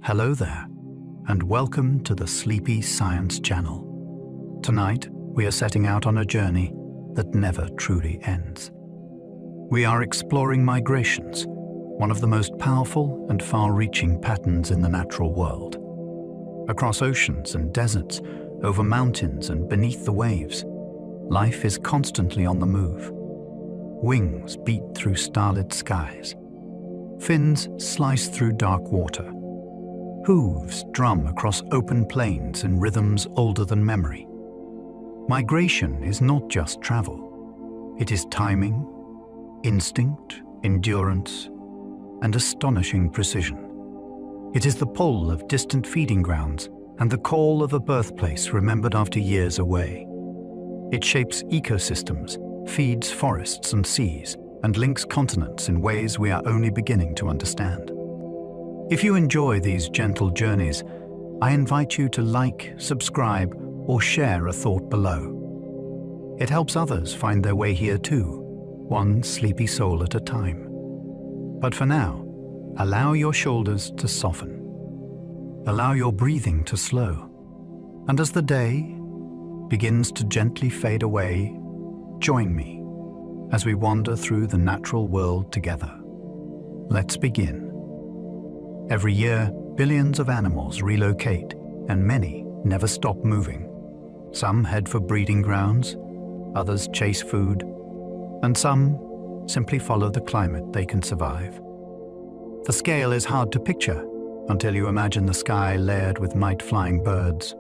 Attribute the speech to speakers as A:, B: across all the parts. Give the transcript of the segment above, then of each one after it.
A: Hello there, and welcome to the Sleepy Science Channel. Tonight, we are setting out on a journey that never truly ends. We are exploring migrations, one of the most powerful and far-reaching patterns in the natural world. Across oceans and deserts, over mountains and beneath the waves, life is constantly on the move. Wings beat through starlit skies. Fins slice through dark water. Hooves drum across open plains in rhythms older than memory. Migration is not just travel. It is timing, instinct, endurance, and astonishing precision. It is the pull of distant feeding grounds and the call of a birthplace remembered after years away. It shapes ecosystems, feeds forests and seas, and links continents in ways we are only beginning to understand. If you enjoy these gentle journeys, I invite you to like, subscribe, or share a thought below. It helps others find their way here too, one sleepy soul at a time. But for now, allow your shoulders to soften. Allow your breathing to slow. And as the day begins to gently fade away, join me as we wander through the natural world together. Let's begin. Every year, billions of animals relocate, and many never stop moving. Some head for breeding grounds, others chase food, and some simply follow the climate they can survive. The scale is hard to picture until you imagine the sky layered with night-flying birds,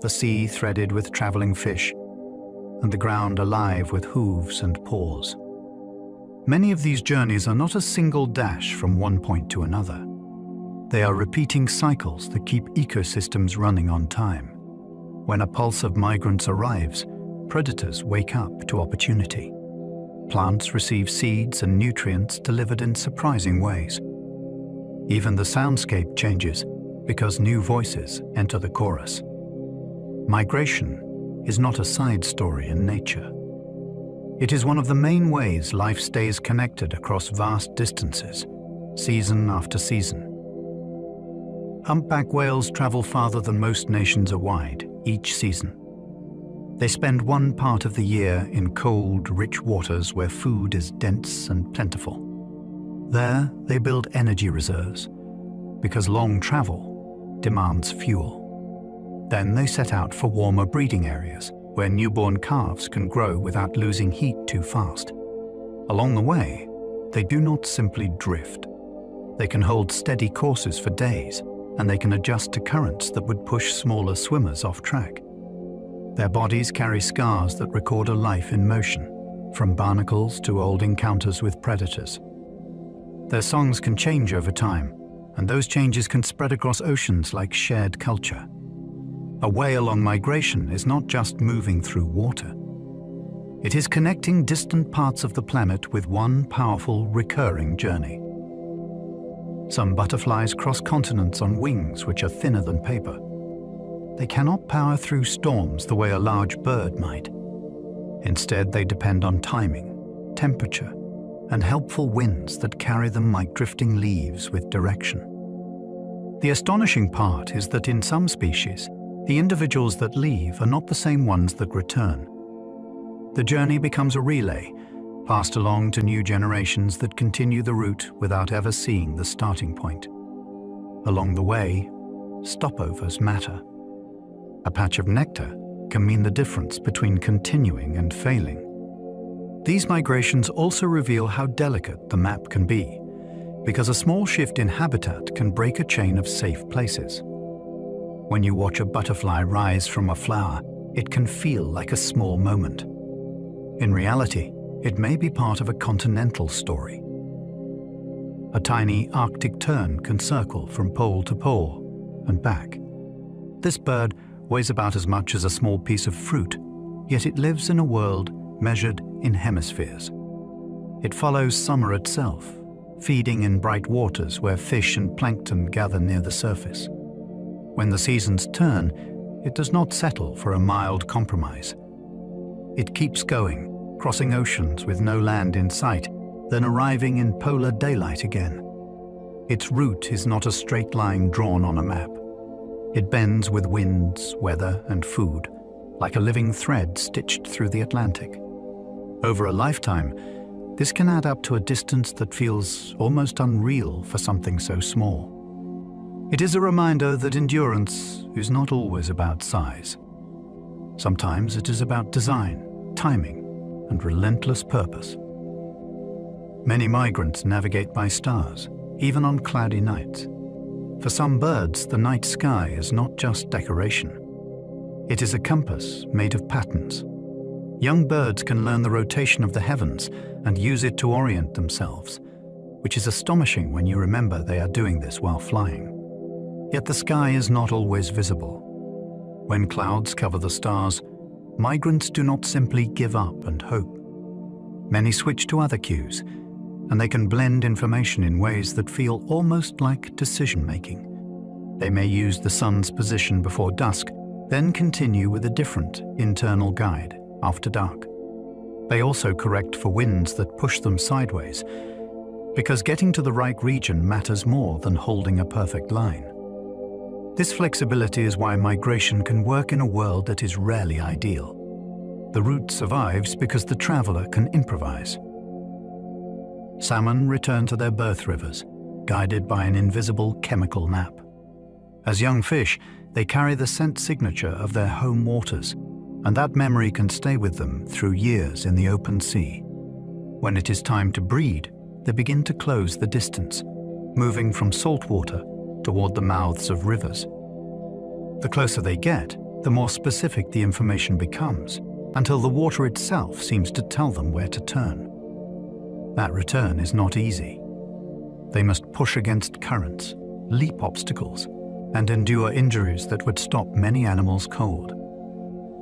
A: the sea threaded with traveling fish, and the ground alive with hooves and paws. Many of these journeys are not a single dash from one point to another. They are repeating cycles that keep ecosystems running on time. When a pulse of migrants arrives, predators wake up to opportunity. Plants receive seeds and nutrients delivered in surprising ways. Even the soundscape changes because new voices enter the chorus. Migration is not a side story in nature. It is one of the main ways life stays connected across vast distances, season after season. Humpback whales travel farther than most nations are wide each season. They spend one part of the year in cold, rich waters where food is dense and plentiful. There, they build energy reserves, because long travel demands fuel. Then they set out for warmer breeding areas, where newborn calves can grow without losing heat too fast. Along the way, they do not simply drift. They can hold steady courses for days, and they can adjust to currents that would push smaller swimmers off track. Their bodies carry scars that record a life in motion, from barnacles to old encounters with predators. Their songs can change over time, and those changes can spread across oceans like shared culture. A whale on migration is not just moving through water. It is connecting distant parts of the planet with one powerful, recurring journey. Some butterflies cross continents on wings which are thinner than paper. They cannot power through storms the way a large bird might. Instead, they depend on timing, temperature, and helpful winds that carry them like drifting leaves with direction. The astonishing part is that in some species, the individuals that leave are not the same ones that return. The journey becomes a relay, passed along to new generations that continue the route without ever seeing the starting point. Along the way, stopovers matter. A patch of nectar can mean the difference between continuing and failing. These migrations also reveal how delicate the map can be, because a small shift in habitat can break a chain of safe places. When you watch a butterfly rise from a flower, it can feel like a small moment. In reality, it may be part of a continental story. A tiny Arctic tern can circle from pole to pole and back. This bird weighs about as much as a small piece of fruit, yet it lives in a world measured in hemispheres. It follows summer itself, feeding in bright waters where fish and plankton gather near the surface. When the seasons turn, it does not settle for a mild compromise. It keeps going, crossing oceans with no land in sight, then arriving in polar daylight again. Its route is not a straight line drawn on a map. It bends with winds, weather, and food, like a living thread stitched through the Atlantic. Over a lifetime, this can add up to a distance that feels almost unreal for something so small. It is a reminder that endurance is not always about size. Sometimes it is about design, timing, and relentless purpose. Many migrants navigate by stars, even on cloudy nights. For some birds, the night sky is not just decoration. It is a compass made of patterns. Young birds can learn the rotation of the heavens and use it to orient themselves, which is astonishing when you remember they are doing this while flying. Yet the sky is not always visible. When clouds cover the stars, migrants do not simply give up and hope. Many switch to other cues, and they can blend information in ways that feel almost like decision-making. They may use the sun's position before dusk, then continue with a different internal guide after dark. They also correct for winds that push them sideways, because getting to the right region matters more than holding a perfect line. This flexibility is why migration can work in a world that is rarely ideal. The route survives because the traveler can improvise. Salmon return to their birth rivers, guided by an invisible chemical map. As young fish, they carry the scent signature of their home waters, and that memory can stay with them through years in the open sea. When it is time to breed, they begin to close the distance, moving from salt water toward the mouths of rivers. The closer they get, the more specific the information becomes, until the water itself seems to tell them where to turn. That return is not easy. They must push against currents, leap obstacles, and endure injuries that would stop many animals cold.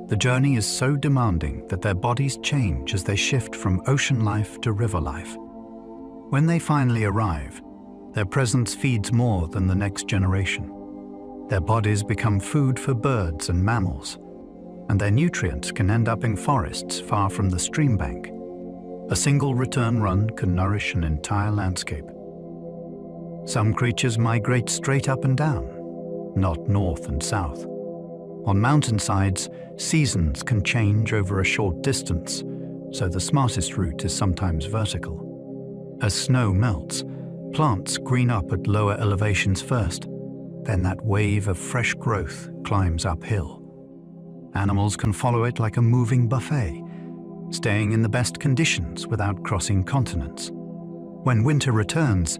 A: The journey is so demanding that their bodies change as they shift from ocean life to river life. When they finally arrive, their presence feeds more than the next generation. Their bodies become food for birds and mammals, and their nutrients can end up in forests far from the stream bank. A single return run can nourish an entire landscape. Some creatures migrate straight up and down, not north and south. On mountainsides, seasons can change over a short distance, so the smartest route is sometimes vertical. As snow melts, plants green up at lower elevations first, then that wave of fresh growth climbs uphill. Animals can follow it like a moving buffet, staying in the best conditions without crossing continents. When winter returns,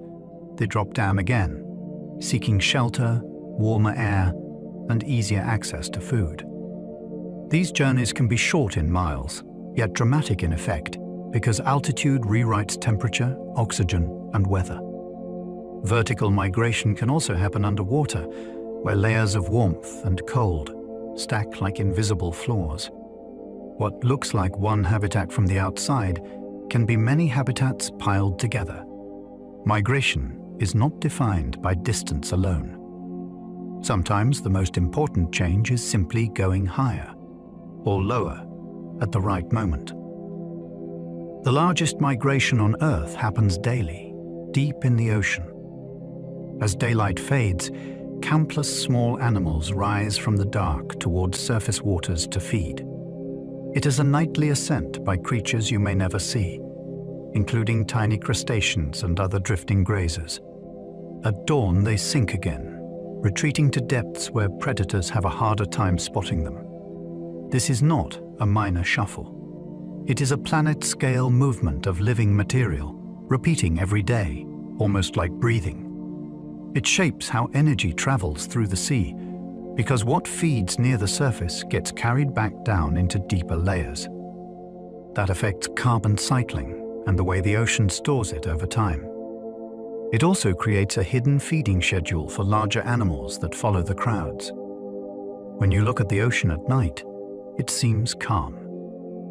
A: they drop down again, seeking shelter, warmer air, and easier access to food. These journeys can be short in miles, yet dramatic in effect, because altitude rewrites temperature, oxygen, and weather. Vertical migration can also happen underwater, where layers of warmth and cold stack like invisible floors. What looks like one habitat from the outside can be many habitats piled together. Migration is not defined by distance alone. Sometimes the most important change is simply going higher or lower at the right moment. The largest migration on Earth happens daily, deep in the ocean. As daylight fades, countless small animals rise from the dark towards surface waters to feed. It is a nightly ascent by creatures you may never see, including tiny crustaceans and other drifting grazers. At dawn, they sink again, retreating to depths where predators have a harder time spotting them. This is not a minor shuffle. It is a planet-scale movement of living material, repeating every day, almost like breathing. It shapes how energy travels through the sea, because what feeds near the surface gets carried back down into deeper layers. That affects carbon cycling and the way the ocean stores it over time. It also creates a hidden feeding schedule for larger animals that follow the crowds. When you look at the ocean at night, it seems calm.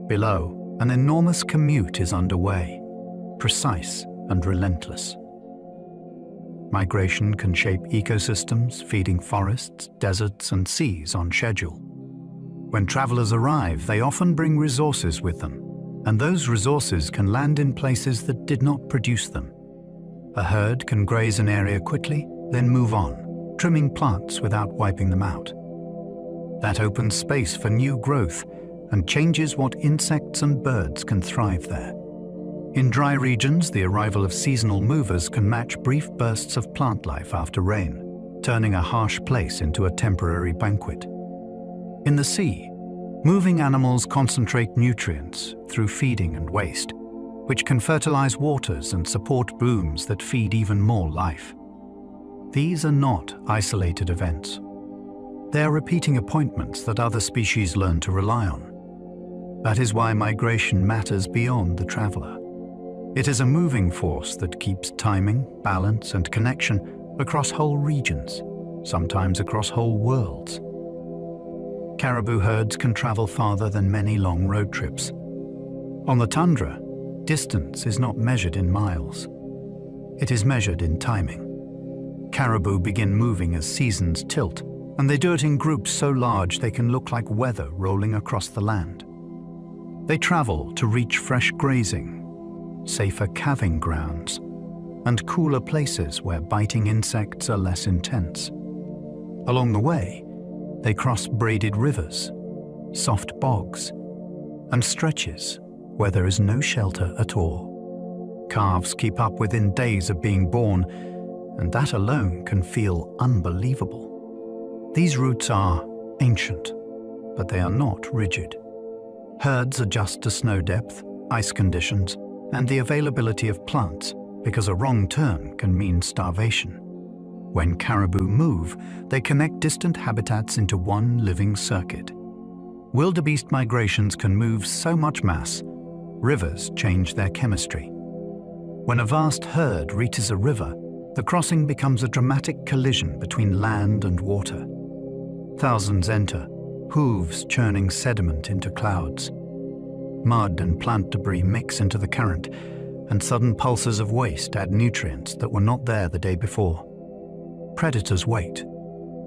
A: Below, an enormous commute is underway, precise and relentless. Migration can shape ecosystems, feeding forests, deserts, and seas on schedule. When travelers arrive, they often bring resources with them, and those resources can land in places that did not produce them. A herd can graze an area quickly, then move on, trimming plants without wiping them out. That opens space for new growth and changes what insects and birds can thrive there. In dry regions, the arrival of seasonal movers can match brief bursts of plant life after rain, turning a harsh place into a temporary banquet. In the sea, moving animals concentrate nutrients through feeding and waste, which can fertilize waters and support blooms that feed even more life. These are not isolated events. They are repeating appointments that other species learn to rely on. That is why migration matters beyond the traveler. It is a moving force that keeps timing, balance, and connection across whole regions, sometimes across whole worlds. Caribou herds can travel farther than many long road trips. On the tundra, distance is not measured in miles. It is measured in timing. Caribou begin moving as seasons tilt, and they do it in groups so large they can look like weather rolling across the land. They travel to reach fresh grazing, safer calving grounds, and cooler places where biting insects are less intense. Along the way, they cross braided rivers, soft bogs, and stretches where there is no shelter at all. Calves keep up within days of being born, and that alone can feel unbelievable. These routes are ancient, but they are not rigid. Herds adjust to snow depth, ice conditions, and the availability of plants, because a wrong turn can mean starvation. When caribou move, they connect distant habitats into one living circuit. Wildebeest migrations can move so much mass, rivers change their chemistry. When a vast herd reaches a river, the crossing becomes a dramatic collision between land and water. Thousands enter, hooves churning sediment into clouds. Mud and plant debris mix into the current, and sudden pulses of waste add nutrients that were not there the day before. Predators wait,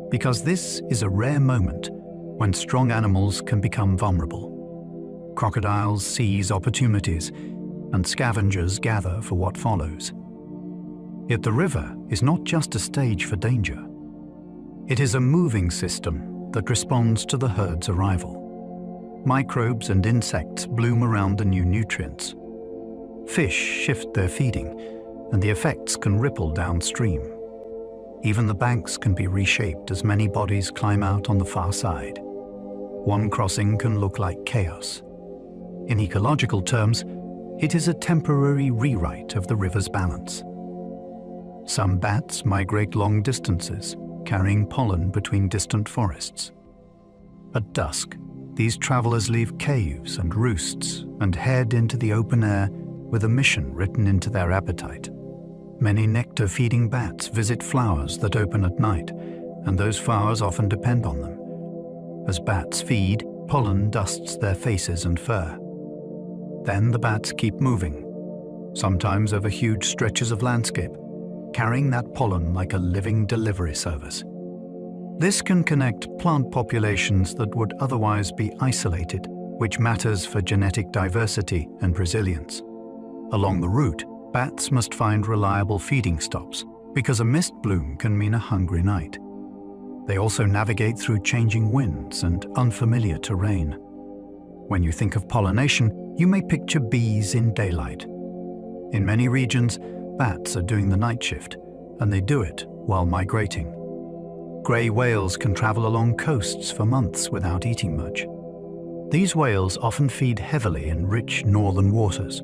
A: because this is a rare moment when strong animals can become vulnerable. Crocodiles seize opportunities, and scavengers gather for what follows. Yet the river is not just a stage for danger. It is a moving system that responds to the herd's arrival. Microbes and insects bloom around the new nutrients. Fish shift their feeding, and the effects can ripple downstream. Even the banks can be reshaped as many bodies climb out on the far side. One crossing can look like chaos. In ecological terms, it is a temporary rewrite of the river's balance. Some bats migrate long distances, carrying pollen between distant forests. At dusk, these travelers leave caves and roosts and head into the open air with a mission written into their appetite. Many nectar-feeding bats visit flowers that open at night, and those flowers often depend on them. As bats feed, pollen dusts their faces and fur. Then the bats keep moving, sometimes over huge stretches of landscape, carrying that pollen like a living delivery service. This can connect plant populations that would otherwise be isolated, which matters for genetic diversity and resilience. Along the route, bats must find reliable feeding stops, because a mist bloom can mean a hungry night. They also navigate through changing winds and unfamiliar terrain. When you think of pollination, you may picture bees in daylight. In many regions, bats are doing the night shift, and they do it while migrating. Grey whales can travel along coasts for months without eating much. These whales often feed heavily in rich northern waters,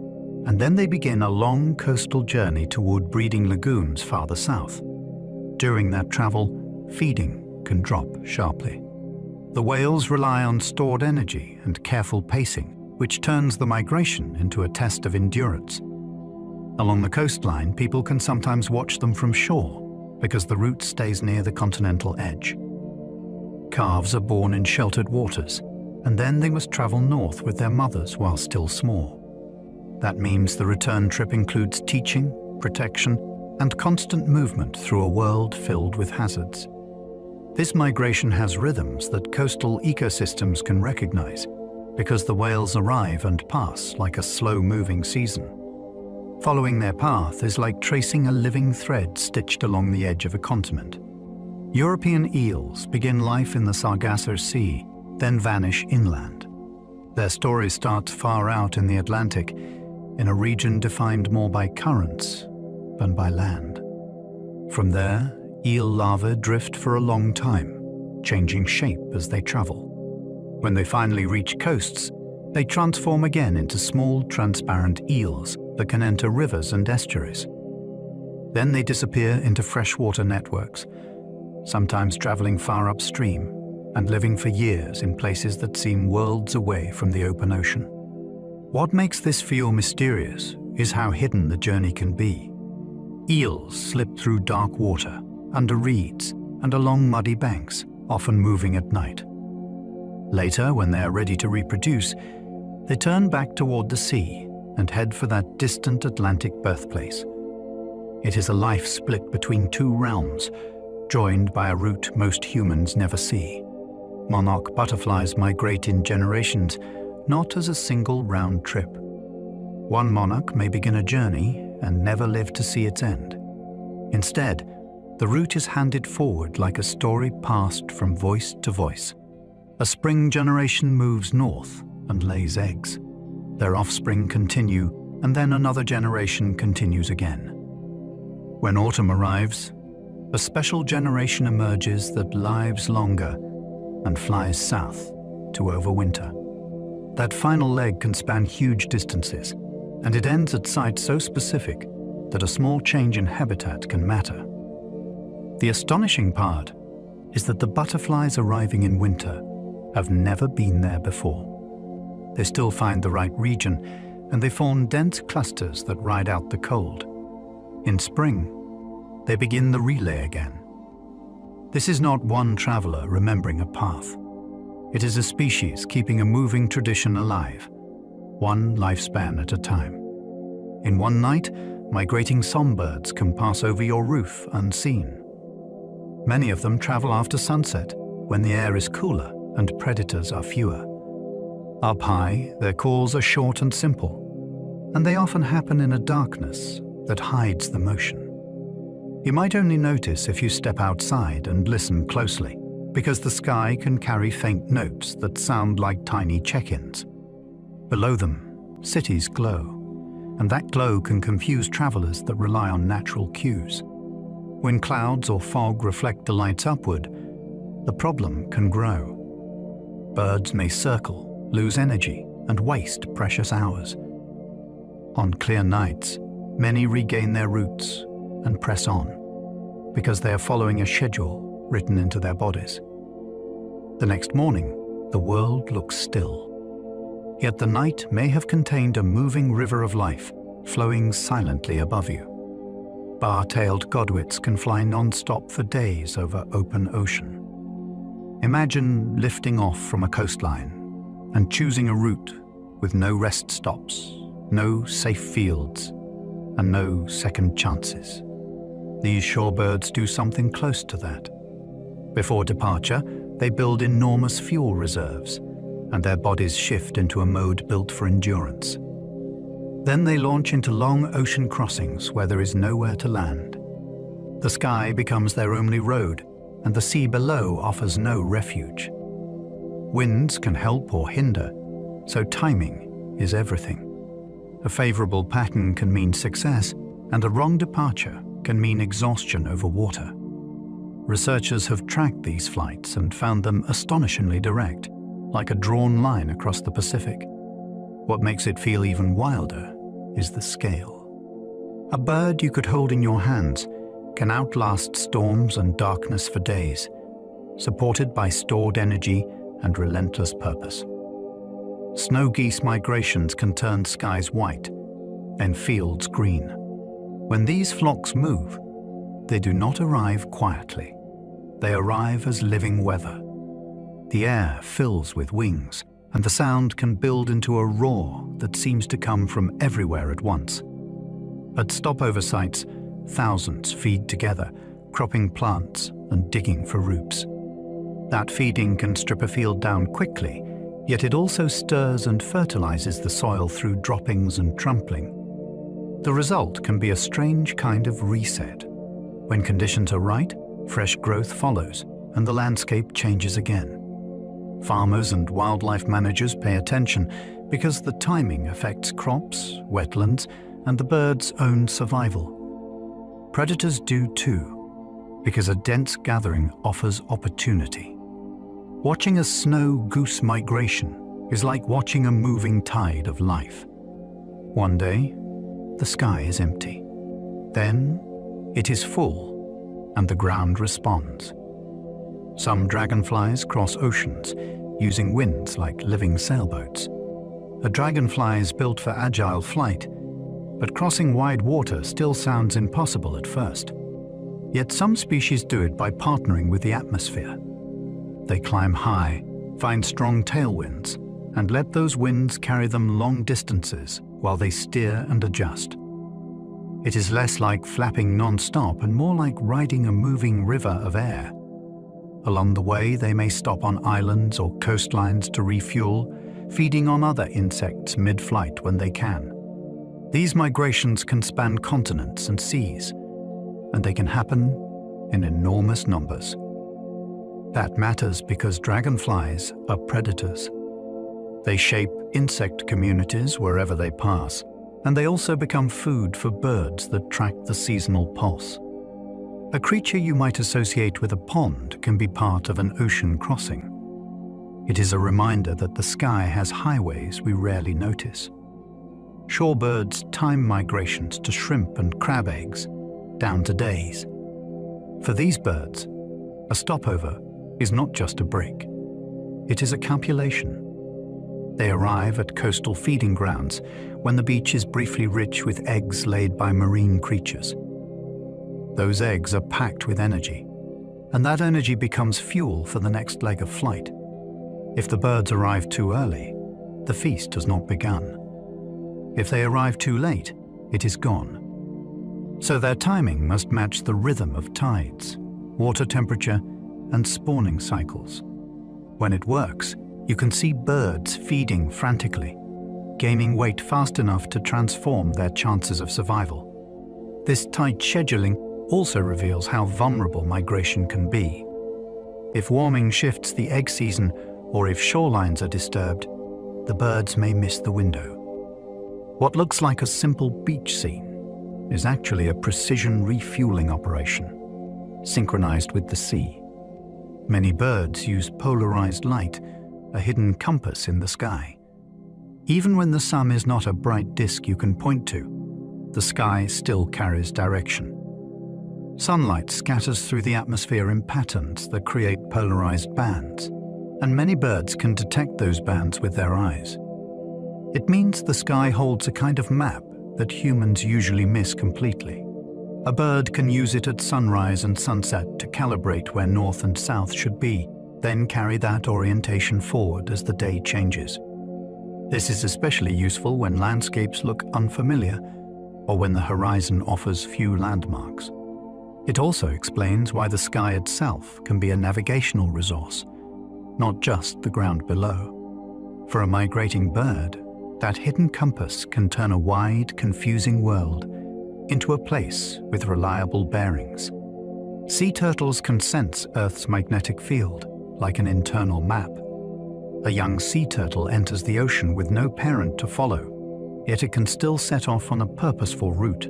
A: and then they begin a long coastal journey toward breeding lagoons farther south. During that travel, feeding can drop sharply. The whales rely on stored energy and careful pacing, which turns the migration into a test of endurance. Along the coastline, people can sometimes watch them from shore because the route stays near the continental edge. Calves are born in sheltered waters, and then they must travel north with their mothers while still small. That means the return trip includes teaching, protection, and constant movement through a world filled with hazards. This migration has rhythms that coastal ecosystems can recognize, because the whales arrive and pass like a slow-moving season. Following their path is like tracing a living thread stitched along the edge of a continent. European eels begin life in the Sargasso Sea, then vanish inland. Their story starts far out in the Atlantic, in a region defined more by currents than by land. From there, eel larvae drift for a long time, changing shape as they travel. When they finally reach coasts, they transform again into small, transparent eels that can enter rivers and estuaries. Then they disappear into freshwater networks, sometimes traveling far upstream and living for years in places that seem worlds away from the open ocean. What makes this feel mysterious is how hidden the journey can be. Eels slip through dark water, under reeds, and along muddy banks, often moving at night. Later, when they are ready to reproduce, they turn back toward the sea and head for that distant Atlantic birthplace. It is a life split between two realms, joined by a route most humans never see. Monarch butterflies migrate in generations, not as a single round trip. One monarch may begin a journey and never live to see its end. Instead, the route is handed forward like a story passed from voice to voice. A spring generation moves north and lays eggs. Their offspring continue, and then another generation continues again. When autumn arrives, a special generation emerges that lives longer and flies south to overwinter. That final leg can span huge distances, and it ends at sites so specific that a small change in habitat can matter. The astonishing part is that the butterflies arriving in winter have never been there before. They still find the right region, and they form dense clusters that ride out the cold. In spring, they begin the relay again. This is not one traveler remembering a path. It is a species keeping a moving tradition alive, one lifespan at a time. In one night, migrating songbirds can pass over your roof unseen. Many of them travel after sunset, when the air is cooler and predators are fewer. Up high, their calls are short and simple, and they often happen in a darkness that hides the motion. You might only notice if you step outside and listen closely, because the sky can carry faint notes that sound like tiny check-ins. Below them, cities glow, and that glow can confuse travelers that rely on natural cues. When clouds or fog reflect the lights upward, the problem can grow. Birds may circle, lose energy, and waste precious hours. On clear nights, many regain their routes and press on, because they are following a schedule written into their bodies. The next morning, the world looks still. Yet the night may have contained a moving river of life flowing silently above you. Bar-tailed godwits can fly non-stop for days over open ocean. Imagine lifting off from a coastline and choosing a route with no rest stops, no safe fields, and no second chances. These shorebirds do something close to that. Before departure, they build enormous fuel reserves, and their bodies shift into a mode built for endurance. Then they launch into long ocean crossings where there is nowhere to land. The sky becomes their only road, and the sea below offers no refuge. Winds can help or hinder, so timing is everything. A favorable pattern can mean success, and a wrong departure can mean exhaustion over water. Researchers have tracked these flights and found them astonishingly direct, like a drawn line across the Pacific. What makes it feel even wilder is the scale. A bird you could hold in your hands can outlast storms and darkness for days, supported by stored energy and relentless purpose. Snow geese migrations can turn skies white and fields green. When these flocks move, they do not arrive quietly. They arrive as living weather. The air fills with wings, and the sound can build into a roar that seems to come from everywhere at once. At stopover sites, thousands feed together, cropping plants and digging for roots. That feeding can strip a field down quickly, yet it also stirs and fertilizes the soil through droppings and trampling. The result can be a strange kind of reset. When conditions are right, fresh growth follows, and the landscape changes again. Farmers and wildlife managers pay attention because the timing affects crops, wetlands, and the birds' own survival. Predators do too, because a dense gathering offers opportunity. Watching a snow goose migration is like watching a moving tide of life. One day, the sky is empty. Then, it is full, and the ground responds. Some dragonflies cross oceans, using winds like living sailboats. A dragonfly is built for agile flight, but crossing wide water still sounds impossible at first. Yet some species do it by partnering with the atmosphere. They climb high, find strong tailwinds, and let those winds carry them long distances while they steer and adjust. It is less like flapping non-stop and more like riding a moving river of air. Along the way, they may stop on islands or coastlines to refuel, feeding on other insects mid-flight when they can. These migrations can span continents and seas, and they can happen in enormous numbers. That matters because dragonflies are predators. They shape insect communities wherever they pass, and they also become food for birds that track the seasonal pulse. A creature you might associate with a pond can be part of an ocean crossing. It is a reminder that the sky has highways we rarely notice. Shorebirds time migrations to shrimp and crab eggs, down to days. For these birds, a stopover is not just a break. It is a calculation. They arrive at coastal feeding grounds when the beach is briefly rich with eggs laid by marine creatures. Those eggs are packed with energy, and that energy becomes fuel for the next leg of flight. If the birds arrive too early, the feast has not begun. If they arrive too late, it is gone. So their timing must match the rhythm of tides, water temperature, and spawning cycles. When it works, you can see birds feeding frantically, gaining weight fast enough to transform their chances of survival. This tight scheduling also reveals how vulnerable migration can be. If warming shifts the egg season, or if shorelines are disturbed, the birds may miss the window. What looks like a simple beach scene is actually a precision refueling operation, synchronized with the sea. Many birds use polarized light, a hidden compass in the sky. Even when the sun is not a bright disk you can point to, the sky still carries direction. Sunlight scatters through the atmosphere in patterns that create polarized bands, and many birds can detect those bands with their eyes. It means the sky holds a kind of map that humans usually miss completely. A bird can use it at sunrise and sunset to calibrate where north and south should be, then carry that orientation forward as the day changes. This is especially useful when landscapes look unfamiliar or when the horizon offers few landmarks. It also explains why the sky itself can be a navigational resource, not just the ground below. For a migrating bird, that hidden compass can turn a wide, confusing world into a place with reliable bearings. Sea turtles can sense Earth's magnetic field like an internal map. A young sea turtle enters the ocean with no parent to follow, yet it can still set off on a purposeful route.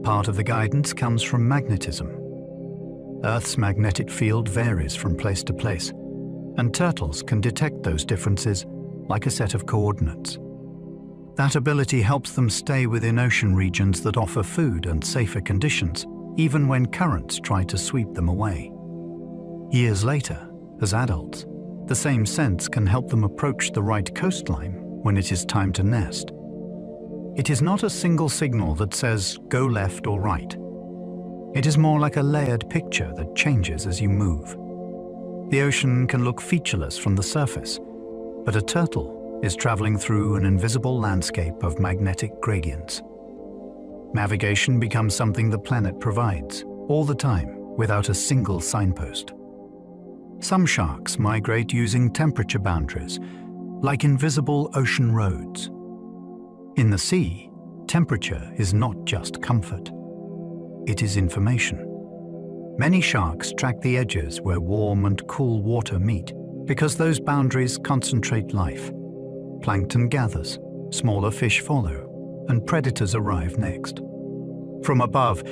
A: Part of the guidance comes from magnetism. Earth's magnetic field varies from place to place, and turtles can detect those differences like a set of coordinates. That ability helps them stay within ocean regions that offer food and safer conditions, even when currents try to sweep them away. Years later, as adults, the same sense can help them approach the right coastline when it is time to nest. It is not a single signal that says, go left or right. It is more like a layered picture that changes as you move. The ocean can look featureless from the surface, but a turtle is traveling through an invisible landscape of magnetic gradients. Navigation becomes something the planet provides, all the time, without a single signpost. Some sharks migrate using temperature boundaries, like invisible ocean roads. In the sea, Temperature is not just comfort. It is information. Many sharks track the edges where warm and cool water meet because those boundaries concentrate life. Plankton gathers, smaller fish follow, and predators arrive next. From above,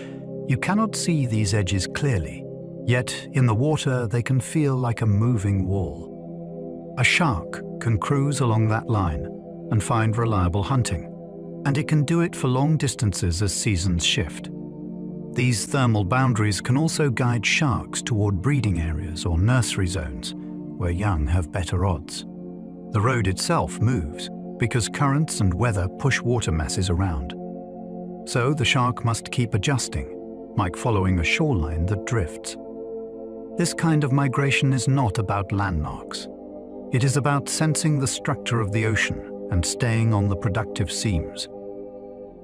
A: you cannot see these edges clearly, yet in the water they can feel like a moving wall. A shark can cruise along that line and find reliable hunting, and it can do it for long distances as seasons shift. These thermal boundaries can also guide sharks toward breeding areas or nursery zones where young have better odds. The road itself moves because currents and weather push water masses around. So the shark must keep adjusting, like following a shoreline that drifts. This kind of migration is not about landmarks. It is about sensing the structure of the ocean and staying on the productive seams.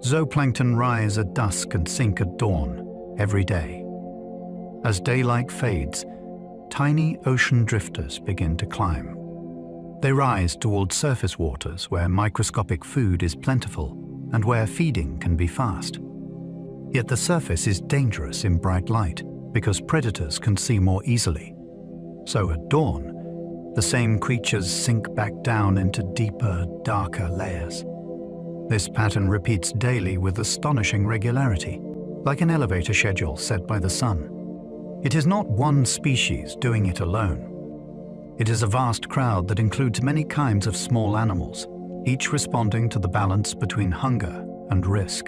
A: Zooplankton rise at dusk and sink at dawn every day. As daylight fades, tiny ocean drifters begin to climb. They rise towards surface waters where microscopic food is plentiful and where feeding can be fast. Yet the surface is dangerous in bright light because predators can see more easily. So at dawn, the same creatures sink back down into deeper, darker layers. This pattern repeats daily with astonishing regularity, like an elevator schedule set by the sun. It is not one species doing it alone. It is a vast crowd that includes many kinds of small animals, each responding to the balance between hunger and risk.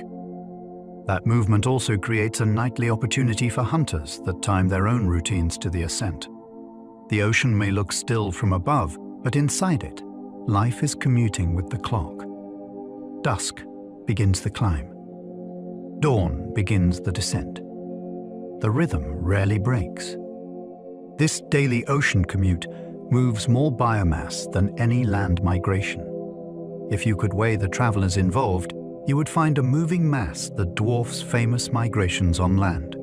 A: That movement also creates a nightly opportunity for hunters that time their own routines to the ascent. The ocean may look still from above, but inside it, life is commuting with the clock. Dusk begins the climb. Dawn begins the descent. The rhythm rarely breaks. This daily ocean commute moves more biomass than any land migration. If you could weigh the travelers involved, you would find a moving mass that dwarfs famous migrations on land.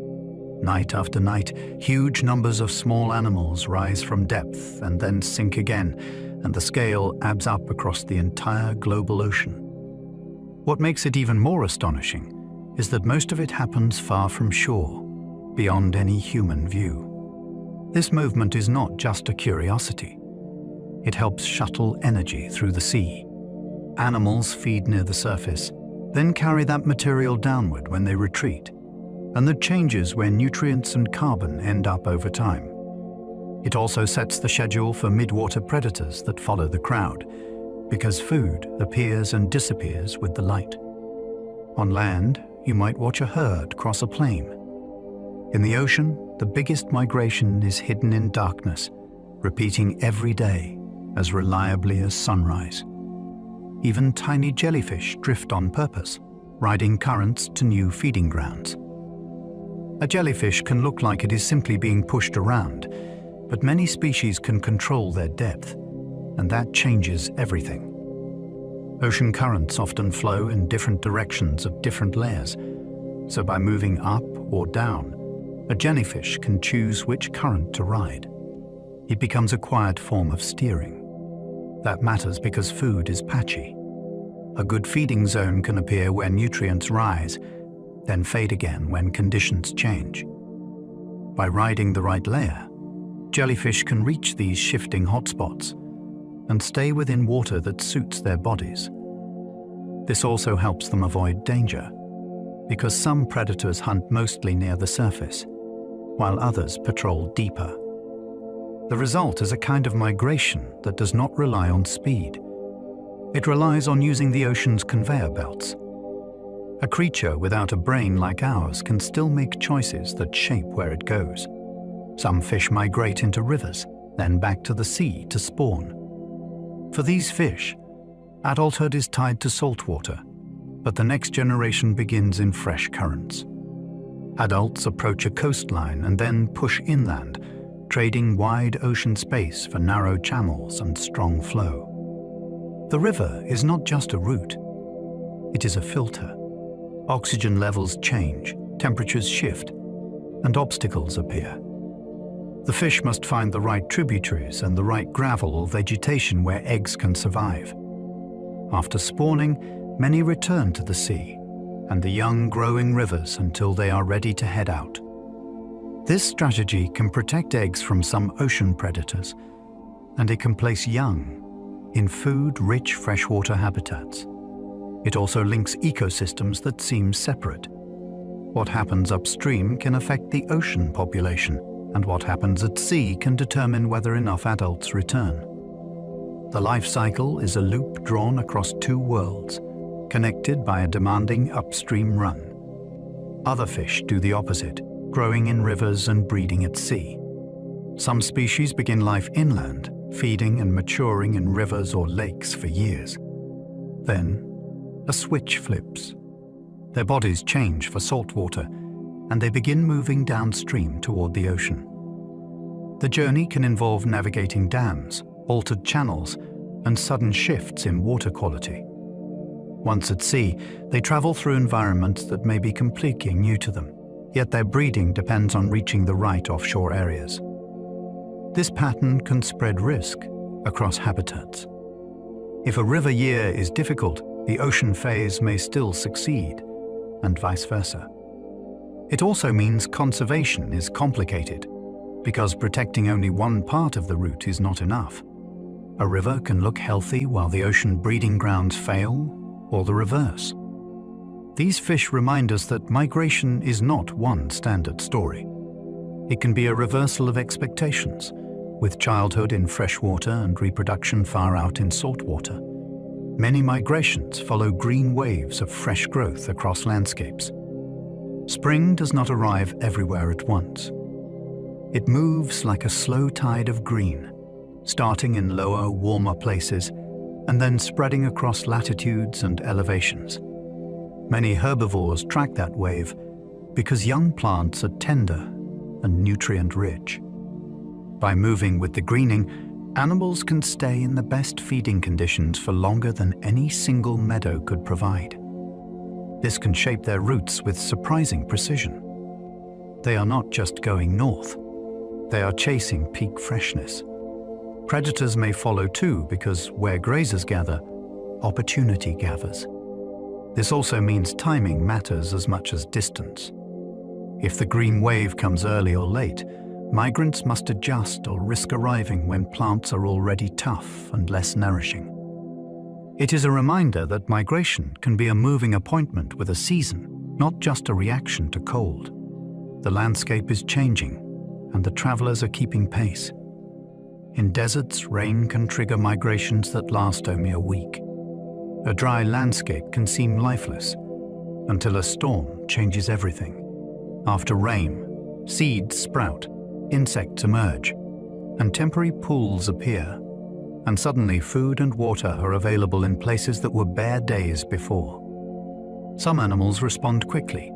A: Night after night, huge numbers of small animals rise from depth and then sink again, and the scale adds up across the entire global ocean. What makes it even more astonishing is that most of it happens far from shore, beyond any human view. This movement is not just a curiosity. It helps shuttle energy through the sea. Animals feed near the surface, then carry that material downward when they retreat, and that changes where nutrients and carbon end up over time. It also sets the schedule for midwater predators that follow the crowd, because food appears and disappears with the light. On land, you might watch a herd cross a plain. In the ocean, the biggest migration is hidden in darkness, repeating every day as reliably as sunrise. Even tiny jellyfish drift on purpose, riding currents to new feeding grounds. A jellyfish can look like it is simply being pushed around, but many species can control their depth, and that changes everything. Ocean currents often flow in different directions of different layers, so by moving up or down, a jellyfish can choose which current to ride. It becomes a quiet form of steering. That matters because food is patchy. A good feeding zone can appear where nutrients rise, then fade again when conditions change. By riding the right layer, jellyfish can reach these shifting hotspots and stay within water that suits their bodies. This also helps them avoid danger, because some predators hunt mostly near the surface, while others patrol deeper. The result is a kind of migration that does not rely on speed. It relies on using the ocean's conveyor belts. A creature without a brain like ours can still make choices that shape where it goes. Some fish migrate into rivers, then back to the sea to spawn. For these fish, adulthood is tied to saltwater, but the next generation begins in fresh currents. Adults approach a coastline and then push inland, trading wide ocean space for narrow channels and strong flow. The river is not just a route, it is a filter. Oxygen levels change, temperatures shift, and obstacles appear. The fish must find the right tributaries and the right gravel or vegetation where eggs can survive. After spawning, many return to the sea, and the young growing rivers until they are ready to head out. This strategy can protect eggs from some ocean predators, and it can place young in food-rich freshwater habitats. It also links ecosystems that seem separate. What happens upstream can affect the ocean population, and what happens at sea can determine whether enough adults return. The life cycle is a loop drawn across two worlds, connected by a demanding upstream run. Other fish do the opposite, growing in rivers and breeding at sea. Some species begin life inland, feeding and maturing in rivers or lakes for years. Then, a switch flips. Their bodies change for salt water, and they begin moving downstream toward the ocean. The journey can involve navigating dams, altered channels, and sudden shifts in water quality. Once at sea, they travel through environments that may be completely new to them, yet their breeding depends on reaching the right offshore areas. This pattern can spread risk across habitats. If a river year is difficult, the ocean phase may still succeed, and vice versa. It also means conservation is complicated, because protecting only one part of the route is not enough. A river can look healthy while the ocean breeding grounds fail, or the reverse. These fish remind us that migration is not one standard story. It can be a reversal of expectations, with childhood in freshwater and reproduction far out in saltwater. Many migrations follow green waves of fresh growth across landscapes. Spring does not arrive everywhere at once. It moves like a slow tide of green, starting in lower, warmer places and then spreading across latitudes and elevations. Many herbivores track that wave because young plants are tender and nutrient-rich. By moving with the greening, animals can stay in the best feeding conditions for longer than any single meadow could provide. This can shape their routes with surprising precision. They are not just going north, they are chasing peak freshness. Predators may follow too, because where grazers gather, opportunity gathers. This also means timing matters as much as distance. If the green wave comes early or late, migrants must adjust or risk arriving when plants are already tough and less nourishing. It is a reminder that migration can be a moving appointment with a season, not just a reaction to cold. The landscape is changing, and the travelers are keeping pace. In deserts, rain can trigger migrations that last only a week. A dry landscape can seem lifeless, until a storm changes everything. After rain, seeds sprout, insects emerge, and temporary pools appear, and suddenly food and water are available in places that were bare days before. Some animals respond quickly,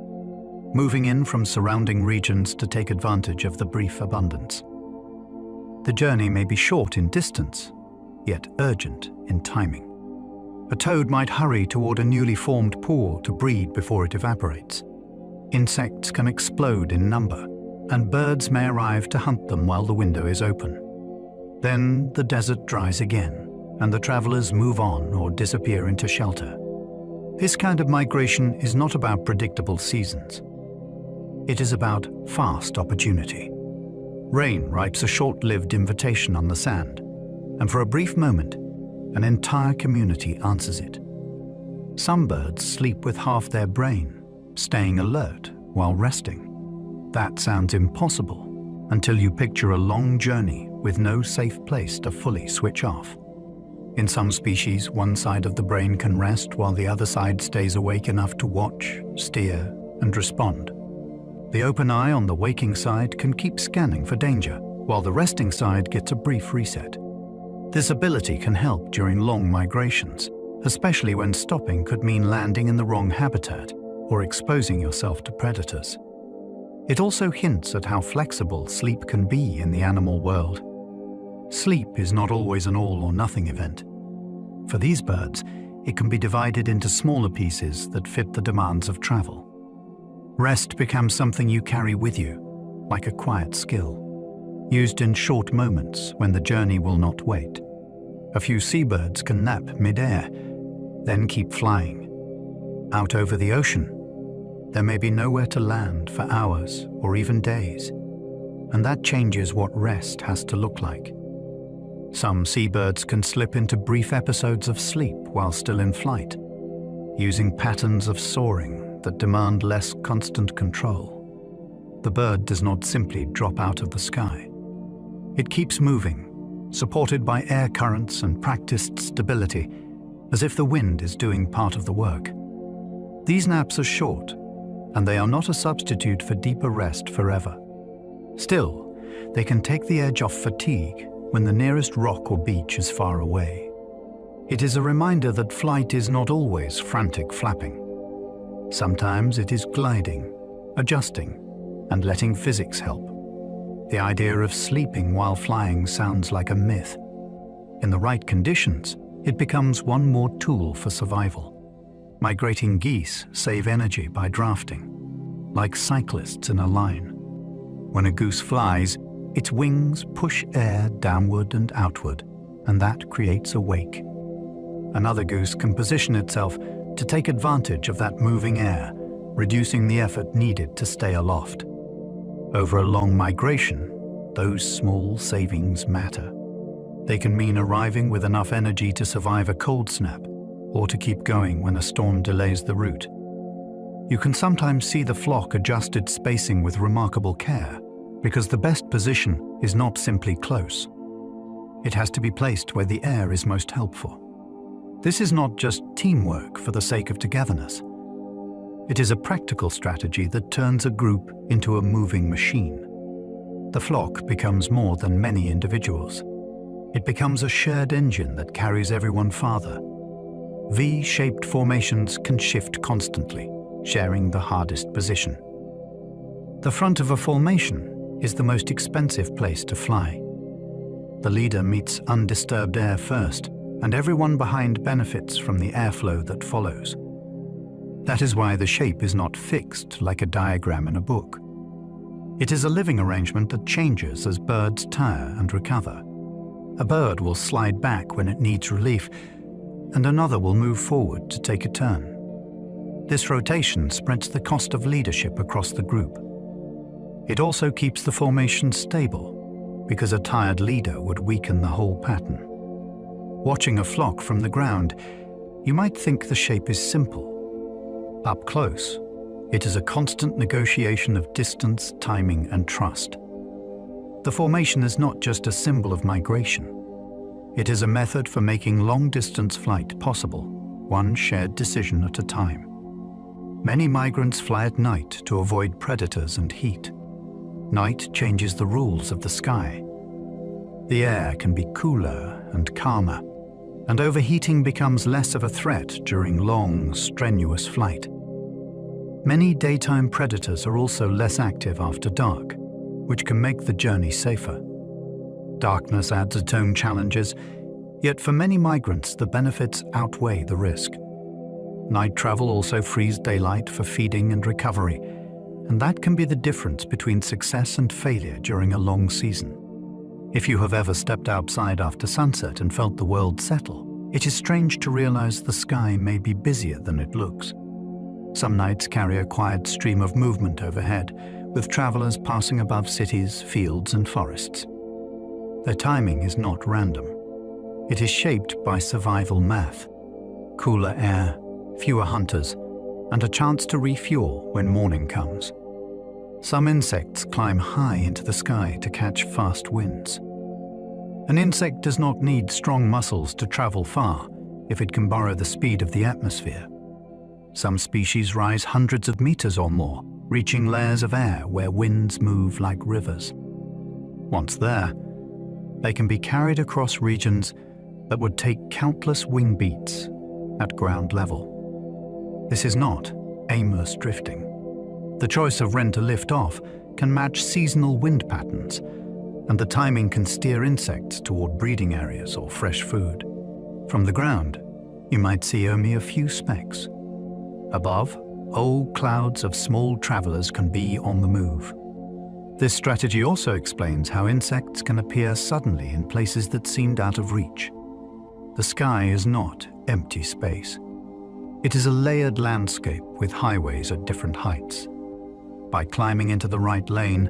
A: moving in from surrounding regions to take advantage of the brief abundance. The journey may be short in distance, yet urgent in timing. A toad might hurry toward a newly formed pool to breed before it evaporates. Insects can explode in number, and birds may arrive to hunt them while the window is open. Then the desert dries again, and the travelers move on or disappear into shelter. This kind of migration is not about predictable seasons. It is about fast opportunity. Rain writes a short-lived invitation on the sand, and for a brief moment, an entire community answers it. Some birds sleep with half their brain, staying alert while resting. That sounds impossible until you picture a long journey with no safe place to fully switch off. In some species, one side of the brain can rest while the other side stays awake enough to watch, steer, and respond. The open eye on the waking side can keep scanning for danger, while the resting side gets a brief reset. This ability can help during long migrations, especially when stopping could mean landing in the wrong habitat or exposing yourself to predators. It also hints at how flexible sleep can be in the animal world. Sleep is not always an all-or-nothing event. For these birds, it can be divided into smaller pieces that fit the demands of travel. Rest becomes something you carry with you, like a quiet skill, used in short moments when the journey will not wait. A few seabirds can nap mid-air, then keep flying. Out over the ocean, there may be nowhere to land for hours or even days, and that changes what rest has to look like. Some seabirds can slip into brief episodes of sleep while still in flight, using patterns of soaring that demand less constant control. The bird does not simply drop out of the sky. It keeps moving, supported by air currents and practiced stability, as if the wind is doing part of the work. These naps are short, and they are not a substitute for deeper rest forever. Still, they can take the edge off fatigue when the nearest rock or beach is far away. It is a reminder that flight is not always frantic flapping. Sometimes it is gliding, adjusting, and letting physics help. The idea of sleeping while flying sounds like a myth. In the right conditions, it becomes one more tool for survival. Migrating geese save energy by drafting, like cyclists in a line. When a goose flies, its wings push air downward and outward, and that creates a wake. Another goose can position itself to take advantage of that moving air, reducing the effort needed to stay aloft. Over a long migration, those small savings matter. They can mean arriving with enough energy to survive a cold snap, or to keep going when a storm delays the route. You can sometimes see the flock adjust its spacing with remarkable care, because the best position is not simply close. It has to be placed where the air is most helpful. This is not just teamwork for the sake of togetherness. It is a practical strategy that turns a group into a moving machine. The flock becomes more than many individuals. It becomes a shared engine that carries everyone farther. V-shaped formations can shift constantly, sharing the hardest position. The front of a formation is the most expensive place to fly. The leader meets undisturbed air first, and everyone behind benefits from the airflow that follows. That is why the shape is not fixed like a diagram in a book. It is a living arrangement that changes as birds tire and recover. A bird will slide back when it needs relief, and another will move forward to take a turn. This rotation spreads the cost of leadership across the group. It also keeps the formation stable, because a tired leader would weaken the whole pattern. Watching a flock from the ground, you might think the shape is simple. Up close, it is a constant negotiation of distance, timing, and trust. The formation is not just a symbol of migration. It is a method for making long-distance flight possible, one shared decision at a time. Many migrants fly at night to avoid predators and heat. Night changes the rules of the sky. The air can be cooler and calmer, and overheating becomes less of a threat during long, strenuous flight. Many daytime predators are also less active after dark, which can make the journey safer. Darkness adds its own challenges, yet for many migrants the benefits outweigh the risk. Night travel also frees daylight for feeding and recovery, and that can be the difference between success and failure during a long season. If you have ever stepped outside after sunset and felt the world settle, it is strange to realize the sky may be busier than it looks. Some nights carry a quiet stream of movement overhead, with travelers passing above cities, fields, and forests. Their timing is not random. It is shaped by survival math. Cooler air, fewer hunters, and a chance to refuel when morning comes. Some insects climb high into the sky to catch fast winds. An insect does not need strong muscles to travel far if it can borrow the speed of the atmosphere. Some species rise hundreds of meters or more, reaching layers of air where winds move like rivers. Once there, they can be carried across regions that would take countless wing beats at ground level. This is not aimless drifting. The choice of when to lift off can match seasonal wind patterns, and the timing can steer insects toward breeding areas or fresh food. From the ground, you might see only a few specks. Above, whole clouds of small travelers can be on the move. This strategy also explains how insects can appear suddenly in places that seemed out of reach. The sky is not empty space. It is a layered landscape with highways at different heights. By climbing into the right lane,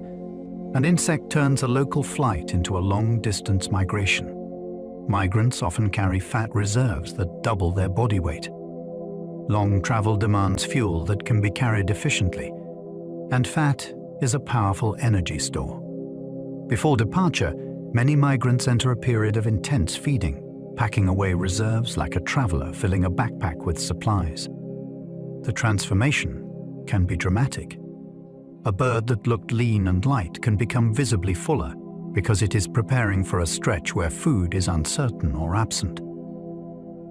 A: an insect turns a local flight into a long-distance migration. Migrants often carry fat reserves that double their body weight. Long travel demands fuel that can be carried efficiently, and fat is a powerful energy store. Before departure, many migrants enter a period of intense feeding, packing away reserves like a traveler filling a backpack with supplies. The transformation can be dramatic. A bird that looked lean and light can become visibly fuller because it is preparing for a stretch where food is uncertain or absent.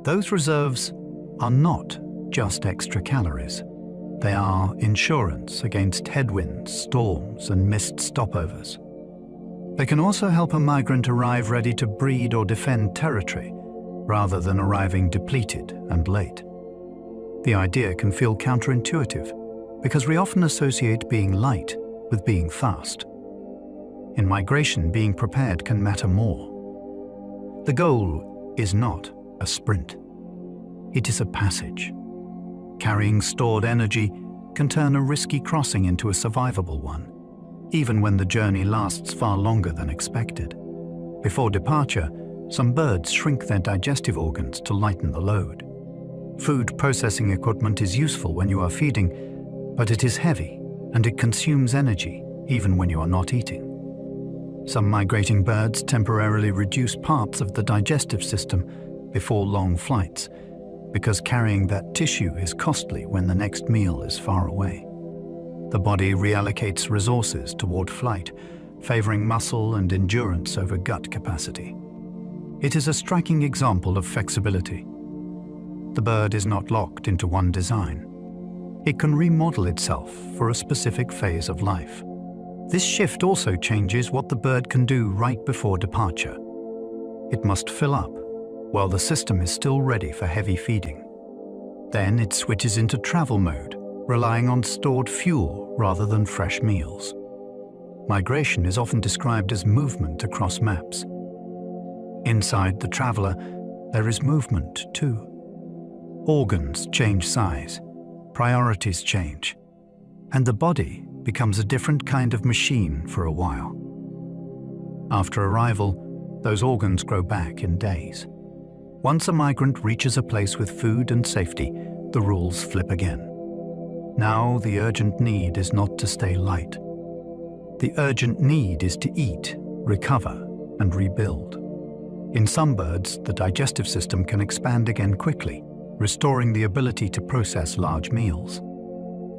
A: Those reserves are not just extra calories. They are insurance against headwinds, storms, and missed stopovers. They can also help a migrant arrive ready to breed or defend territory, rather than arriving depleted and late. The idea can feel counterintuitive, because we often associate being light with being fast. In migration, being prepared can matter more. The goal is not a sprint. It is a passage. Carrying stored energy can turn a risky crossing into a survivable one, even when the journey lasts far longer than expected. Before departure, some birds shrink their digestive organs to lighten the load. Food processing equipment is useful when you are feeding, but it is heavy and it consumes energy even when you are not eating. Some migrating birds temporarily reduce parts of the digestive system before long flights, because carrying that tissue is costly when the next meal is far away. The body reallocates resources toward flight, favoring muscle and endurance over gut capacity. It is a striking example of flexibility. The bird is not locked into one design. It can remodel itself for a specific phase of life. This shift also changes what the bird can do right before departure. It must fill up while the system is still ready for heavy feeding. Then it switches into travel mode, relying on stored fuel rather than fresh meals. Migration is often described as movement across maps. Inside the traveler, there is movement too. Organs change size, priorities change, and the body becomes a different kind of machine for a while. After arrival, those organs grow back in days. Once a migrant reaches a place with food and safety, the rules flip again. Now the urgent need is not to stay light. The urgent need is to eat, recover, and rebuild. In some birds, the digestive system can expand again quickly, restoring the ability to process large meals.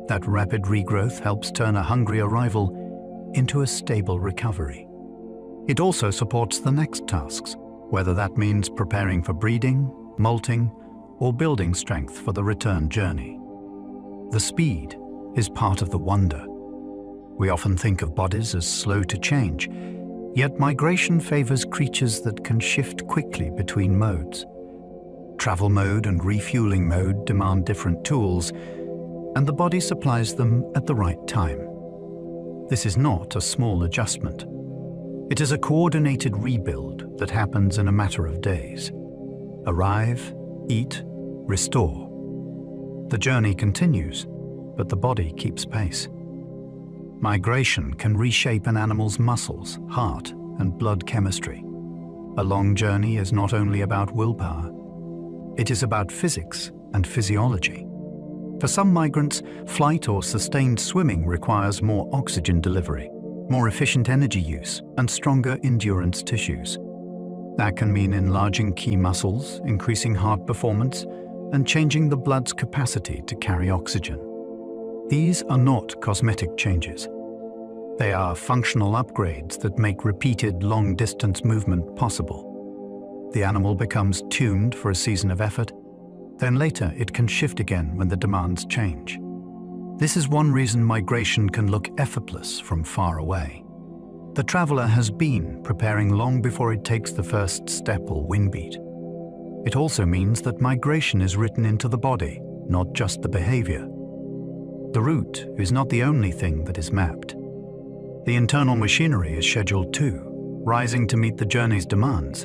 A: That rapid regrowth helps turn a hungry arrival into a stable recovery. It also supports the next tasks, whether that means preparing for breeding, molting, or building strength for the return journey. The speed is part of the wonder. We often think of bodies as slow to change, yet migration favors creatures that can shift quickly between modes. Travel mode and refueling mode demand different tools, and the body supplies them at the right time. This is not a small adjustment. It is a coordinated rebuild that happens in a matter of days. Arrive, eat, restore. The journey continues, but the body keeps pace. Migration can reshape an animal's muscles, heart, and blood chemistry. A long journey is not only about willpower. It is about physics and physiology. For some migrants, flight or sustained swimming requires more oxygen delivery, more efficient energy use, and stronger endurance tissues. That can mean enlarging key muscles, increasing heart performance, and changing the blood's capacity to carry oxygen. These are not cosmetic changes. They are functional upgrades that make repeated long-distance movement possible. The animal becomes tuned for a season of effort, then later it can shift again when the demands change. This is one reason migration can look effortless from far away. The traveler has been preparing long before it takes the first step or wind beat. It also means that migration is written into the body, not just the behavior. The route is not the only thing that is mapped. The internal machinery is scheduled too, rising to meet the journey's demands,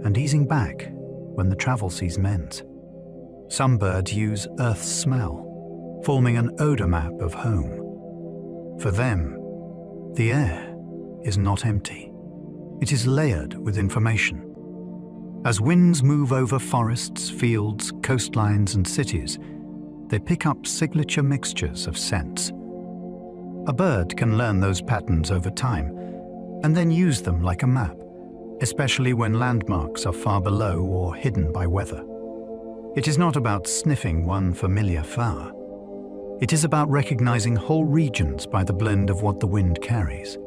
A: and easing back when the travel season ends. Some birds use Earth's smell, forming an odor map of home. For them, the air is not empty. It is layered with information. As winds move over forests, fields, coastlines, and cities, they pick up signature mixtures of scents. A bird can learn those patterns over time and then use them like a map, especially when landmarks are far below or hidden by weather. It is not about sniffing one familiar flower. It is about recognizing whole regions by the blend of what the wind carries.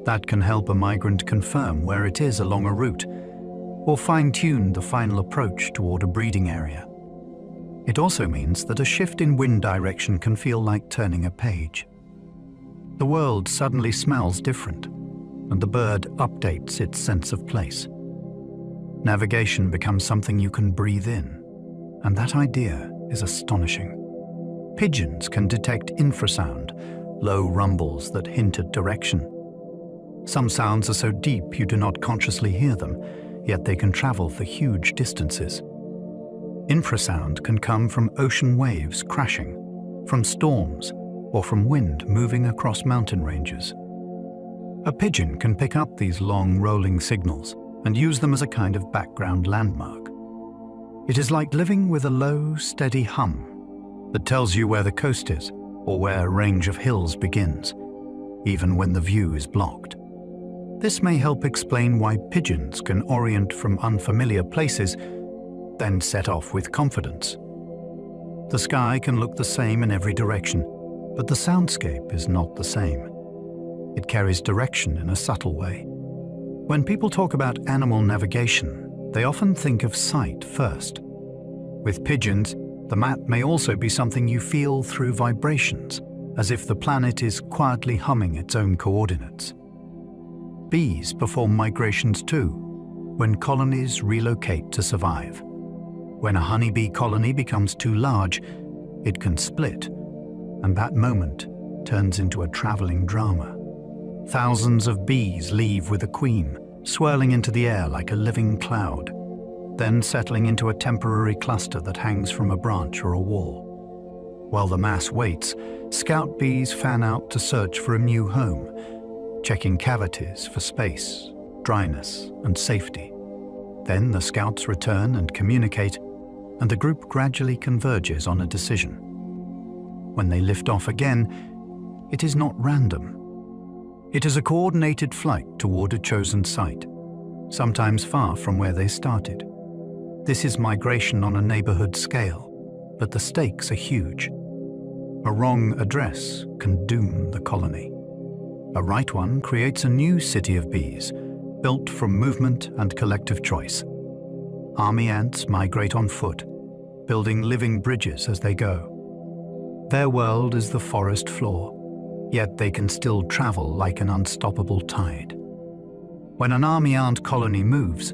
A: That can help a migrant confirm where it is along a route, or fine-tune the final approach toward a breeding area. It also means that a shift in wind direction can feel like turning a page. The world suddenly smells different, and the bird updates its sense of place. Navigation becomes something you can breathe in, and that idea is astonishing. Pigeons can detect infrasound, low rumbles that hint at direction. Some sounds are so deep you do not consciously hear them, yet they can travel for huge distances. Infrasound can come from ocean waves crashing, from storms, or from wind moving across mountain ranges. A pigeon can pick up these long rolling signals and use them as a kind of background landmark. It is like living with a low, steady hum that tells you where the coast is or where a range of hills begins, even when the view is blocked. This may help explain why pigeons can orient from unfamiliar places, then set off with confidence. The sky can look the same in every direction, but the soundscape is not the same. It carries direction in a subtle way. When people talk about animal navigation, they often think of sight first. With pigeons, the map may also be something you feel through vibrations, as if the planet is quietly humming its own coordinates. Bees perform migrations too, when colonies relocate to survive. When a honeybee colony becomes too large, it can split, and that moment turns into a traveling drama. Thousands of bees leave with a queen, swirling into the air like a living cloud, then settling into a temporary cluster that hangs from a branch or a wall. While the mass waits, scout bees fan out to search for a new home, checking cavities for space, dryness, and safety. Then the scouts return and communicate, and the group gradually converges on a decision. When they lift off again, it is not random. It is a coordinated flight toward a chosen site, sometimes far from where they started. This is migration on a neighborhood scale, but the stakes are huge. A wrong address can doom the colony. A right one creates a new city of bees, built from movement and collective choice. Army ants migrate on foot, building living bridges as they go. Their world is the forest floor, yet they can still travel like an unstoppable tide. When an army ant colony moves,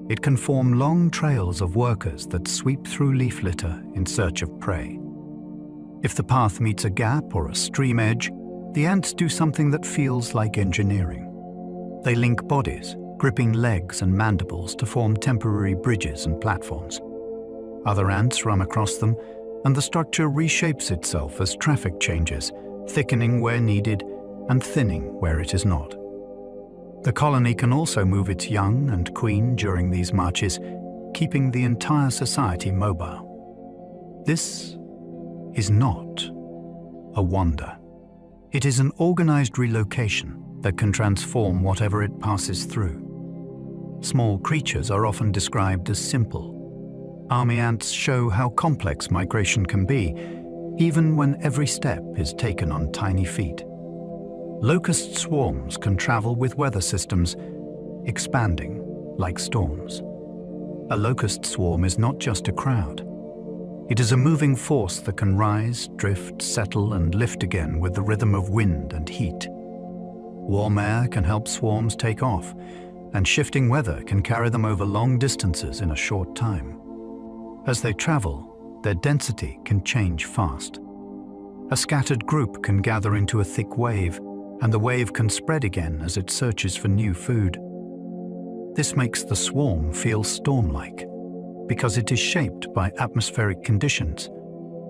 A: it can form long trails of workers that sweep through leaf litter in search of prey. If the path meets a gap or a stream edge, the ants do something that feels like engineering. They link bodies, gripping legs and mandibles to form temporary bridges and platforms. Other ants run across them, and the structure reshapes itself as traffic changes, thickening where needed and thinning where it is not. The colony can also move its young and queen during these marches, keeping the entire society mobile. This is not a wonder. It is an organized relocation that can transform whatever it passes through. Small creatures are often described as simple. Army ants show how complex migration can be, even when every step is taken on tiny feet. Locust swarms can travel with weather systems, expanding like storms. A locust swarm is not just a crowd. It is a moving force that can rise, drift, settle, and lift again with the rhythm of wind and heat. Warm air can help swarms take off, and shifting weather can carry them over long distances in a short time. As they travel, their density can change fast. A scattered group can gather into a thick wave, and the wave can spread again as it searches for new food. This makes the swarm feel storm-like. because it is shaped by atmospheric conditions,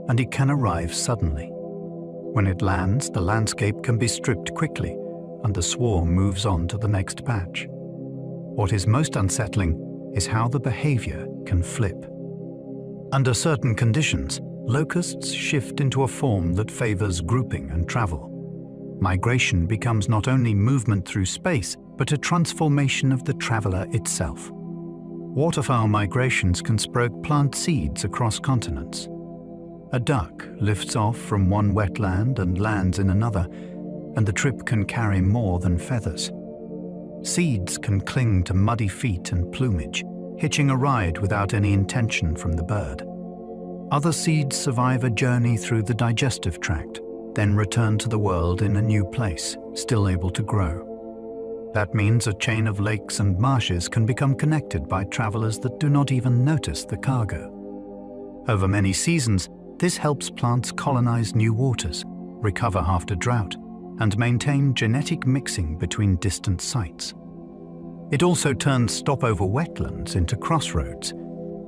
A: and it can arrive suddenly. When it lands, the landscape can be stripped quickly, and the swarm moves on to the next patch. What is most unsettling is how the behavior can flip. Under certain conditions, locusts shift into a form that favors grouping and travel. Migration becomes not only movement through space, but a transformation of the traveler itself. Waterfowl migrations can sprout plant seeds across continents. A duck lifts off from one wetland and lands in another, and the trip can carry more than feathers. Seeds can cling to muddy feet and plumage, hitching a ride without any intention from the bird. Other seeds survive a journey through the digestive tract, then return to the world in a new place, still able to grow. That means a chain of lakes and marshes can become connected by travelers that do not even notice the cargo. Over many seasons, this helps plants colonize new waters, recover after drought, and maintain genetic mixing between distant sites. It also turns stopover wetlands into crossroads,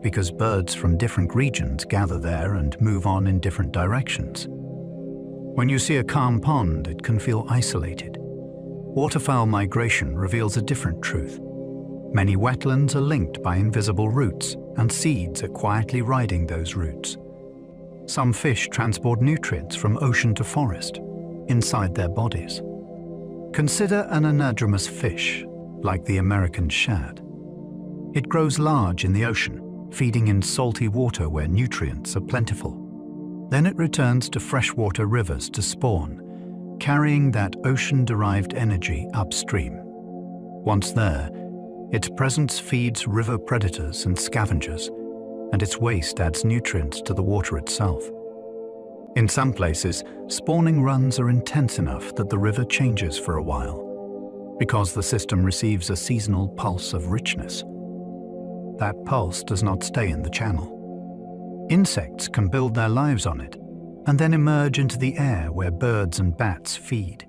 A: because birds from different regions gather there and move on in different directions. When you see a calm pond, it can feel isolated. Waterfowl migration reveals a different truth. Many wetlands are linked by invisible roots, and seeds are quietly riding those roots. Some fish transport nutrients from ocean to forest, inside their bodies. Consider an anadromous fish, like the American shad. It grows large in the ocean, feeding in salty water where nutrients are plentiful. Then it returns to freshwater rivers to spawn, carrying that ocean-derived energy upstream. Once there, its presence feeds river predators and scavengers, and its waste adds nutrients to the water itself. In some places, spawning runs are intense enough that the river changes for a while, because the system receives a seasonal pulse of richness. That pulse does not stay in the channel. Insects can build their lives on it, and then emerge into the air where birds and bats feed.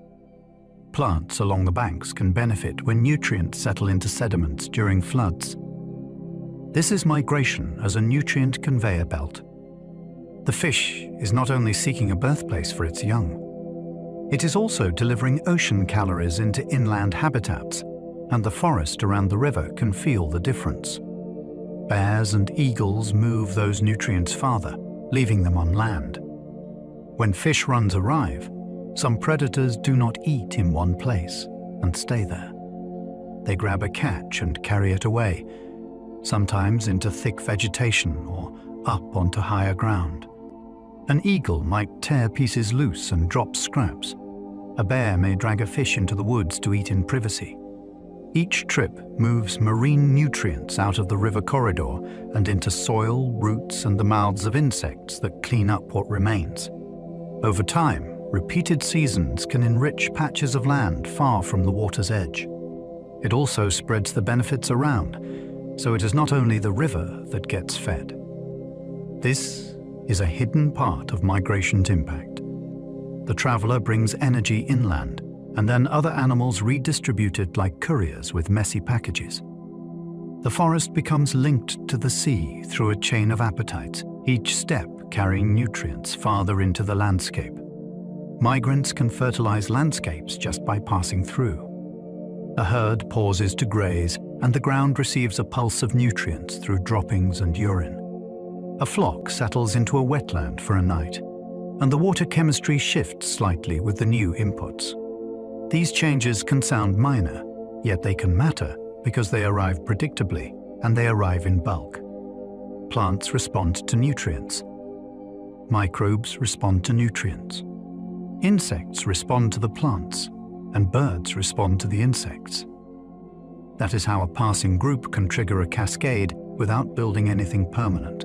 A: Plants along the banks can benefit when nutrients settle into sediments during floods. This is migration as a nutrient conveyor belt. The fish is not only seeking a birthplace for its young, it is also delivering ocean calories into inland habitats, and the forest around the river can feel the difference. Bears and eagles move those nutrients farther, leaving them on land. When fish runs arrive, some predators do not eat in one place and stay there. They grab a catch and carry it away, sometimes into thick vegetation or up onto higher ground. An eagle might tear pieces loose and drop scraps. A bear may drag a fish into the woods to eat in privacy. Each trip moves marine nutrients out of the river corridor and into soil, roots, and the mouths of insects that clean up what remains. Over time, repeated seasons can enrich patches of land far from the water's edge. It also spreads the benefits around, so it is not only the river that gets fed. This is a hidden part of migration's impact. The traveler brings energy inland, and then other animals redistribute it like couriers with messy packages. The forest becomes linked to the sea through a chain of appetites, each step carrying nutrients farther into the landscape. Migrants can fertilize landscapes just by passing through. A herd pauses to graze, and the ground receives a pulse of nutrients through droppings and urine. A flock settles into a wetland for a night, and the water chemistry shifts slightly with the new inputs. These changes can sound minor, yet they can matter because they arrive predictably and they arrive in bulk. Plants respond to nutrients. Microbes respond to nutrients. Insects respond to the plants, and birds respond to the insects. That is how a passing group can trigger a cascade without building anything permanent.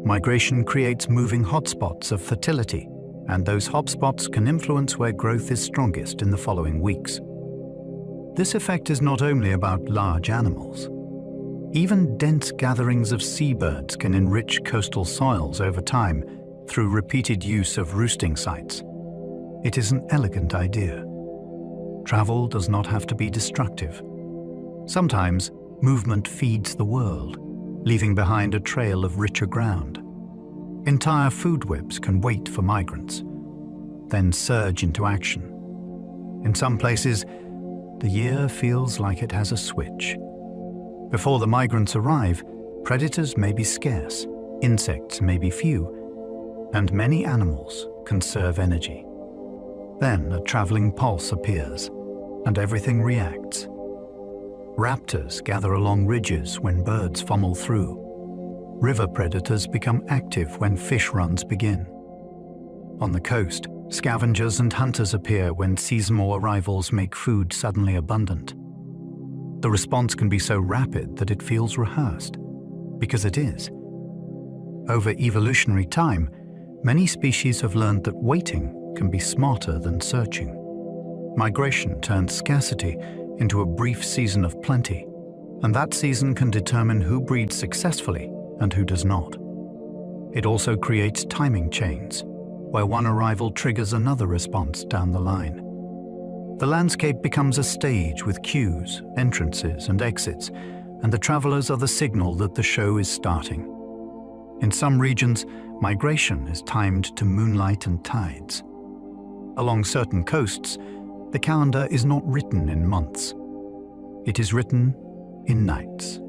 A: Migration creates moving hotspots of fertility, and those hotspots can influence where growth is strongest in the following weeks. This effect is not only about large animals. Even dense gatherings of seabirds can enrich coastal soils over time through repeated use of roosting sites. It is an elegant idea. Travel does not have to be destructive. Sometimes, movement feeds the world, leaving behind a trail of richer ground. Entire food webs can wait for migrants, then surge into action. In some places, the year feels like it has a switch. Before the migrants arrive, predators may be scarce, insects may be few, and many animals conserve energy. Then a traveling pulse appears, and everything reacts. Raptors gather along ridges when birds funnel through. River predators become active when fish runs begin. On the coast, scavengers and hunters appear when seasonal arrivals make food suddenly abundant. The response can be so rapid that it feels rehearsed, because it is. Over evolutionary time, many species have learned that waiting can be smarter than searching. Migration turns scarcity into a brief season of plenty, and that season can determine who breeds successfully and who does not. It also creates timing chains, where one arrival triggers another response down the line. The landscape becomes a stage with cues, entrances, and exits, and the travelers are the signal that the show is starting. In some regions, migration is timed to moonlight and tides. Along certain coasts, the calendar is not written in months. It is written in nights.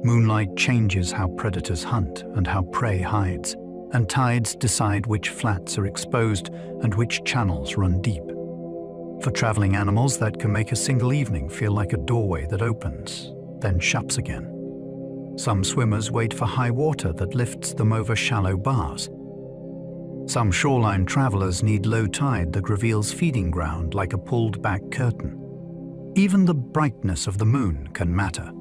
A: Moonlight changes how predators hunt and how prey hides, and tides decide which flats are exposed and which channels run deep. For traveling animals, that can make a single evening feel like a doorway that opens, then shuts again. Some swimmers wait for high water that lifts them over shallow bars. Some shoreline travelers need low tide that reveals feeding ground like a pulled-back curtain. Even the brightness of the moon can matter.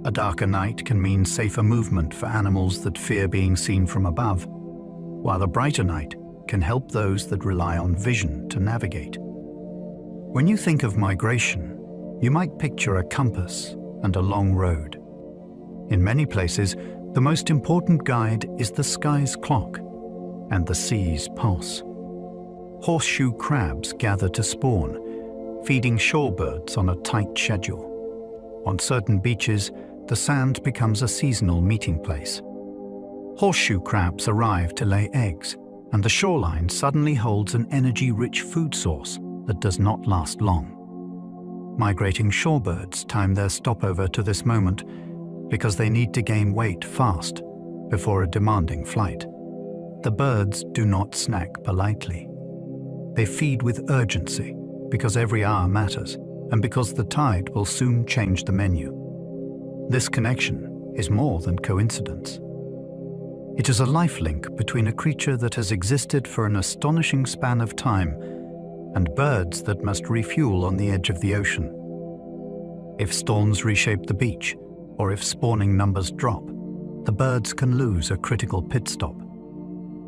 A: A darker night can mean safer movement for animals that fear being seen from above, while a brighter night can help those that rely on vision to navigate. When you think of migration, you might picture a compass and a long road. In many places, the most important guide is the sky's clock and the sea's pulse. Horseshoe crabs gather to spawn, feeding shorebirds on a tight schedule. On certain beaches, the sand becomes a seasonal meeting place. Horseshoe crabs arrive to lay eggs, and the shoreline suddenly holds an energy-rich food source that does not last long. Migrating shorebirds time their stopover to this moment because they need to gain weight fast before a demanding flight. The birds do not snack politely. They feed with urgency because every hour matters and because the tide will soon change the menu. This connection is more than coincidence. It is a life link between a creature that has existed for an astonishing span of time and birds that must refuel on the edge of the ocean. If storms reshape the beach, or if spawning numbers drop, the birds can lose a critical pit stop.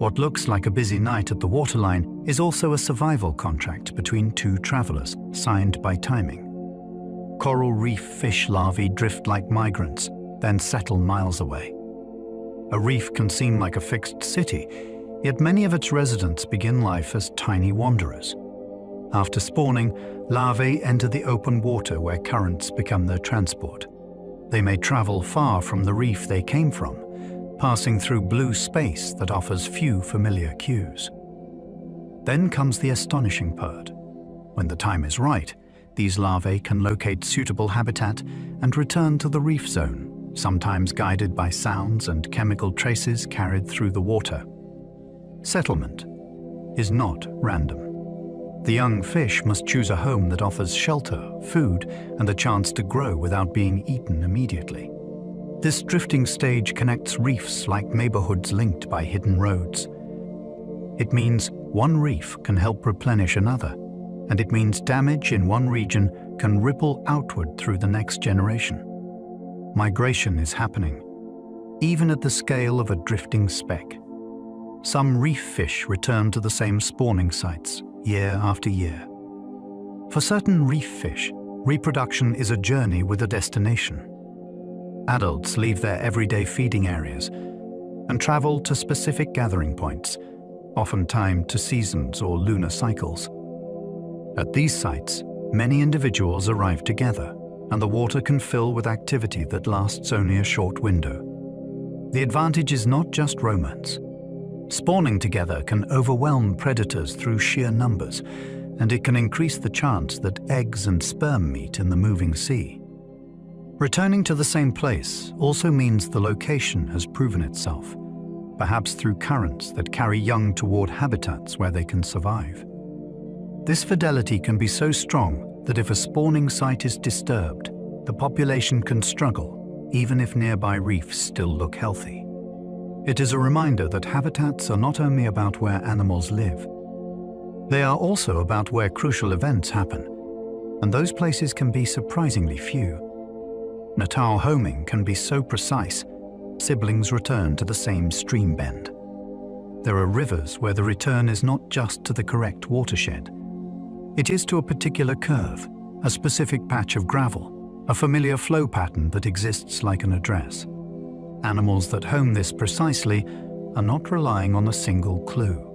A: What looks like a busy night at the waterline is also a survival contract between two travelers, signed by timing. Coral reef fish larvae drift like migrants, then settle miles away. A reef can seem like a fixed city, yet many of its residents begin life as tiny wanderers. After spawning, larvae enter the open water where currents become their transport. They may travel far from the reef they came from, passing through blue space that offers few familiar cues. Then comes the astonishing part. When the time is right, these larvae can locate suitable habitat and return to the reef zone, sometimes guided by sounds and chemical traces carried through the water. Settlement is not random. The young fish must choose a home that offers shelter, food, and the chance to grow without being eaten immediately. This drifting stage connects reefs like neighborhoods linked by hidden roads. It means one reef can help replenish another, and it means damage in one region can ripple outward through the next generation. Migration is happening, even at the scale of a drifting speck. Some reef fish return to the same spawning sites year after year. For certain reef fish, reproduction is a journey with a destination. Adults leave their everyday feeding areas and travel to specific gathering points, often timed to seasons or lunar cycles. At these sites, many individuals arrive together, and the water can fill with activity that lasts only a short window. The advantage is not just romance. Spawning together can overwhelm predators through sheer numbers, and it can increase the chance that eggs and sperm meet in the moving sea. Returning to the same place also means the location has proven itself, perhaps through currents that carry young toward habitats where they can survive. This fidelity can be so strong that if a spawning site is disturbed, the population can struggle, even if nearby reefs still look healthy. It is a reminder that habitats are not only about where animals live, they are also about where crucial events happen, and those places can be surprisingly few. Natal homing can be so precise, siblings return to the same stream bend. There are rivers where the return is not just to the correct watershed. It is to a particular curve, a specific patch of gravel, a familiar flow pattern that exists like an address. Animals that home this precisely are not relying on a single clue.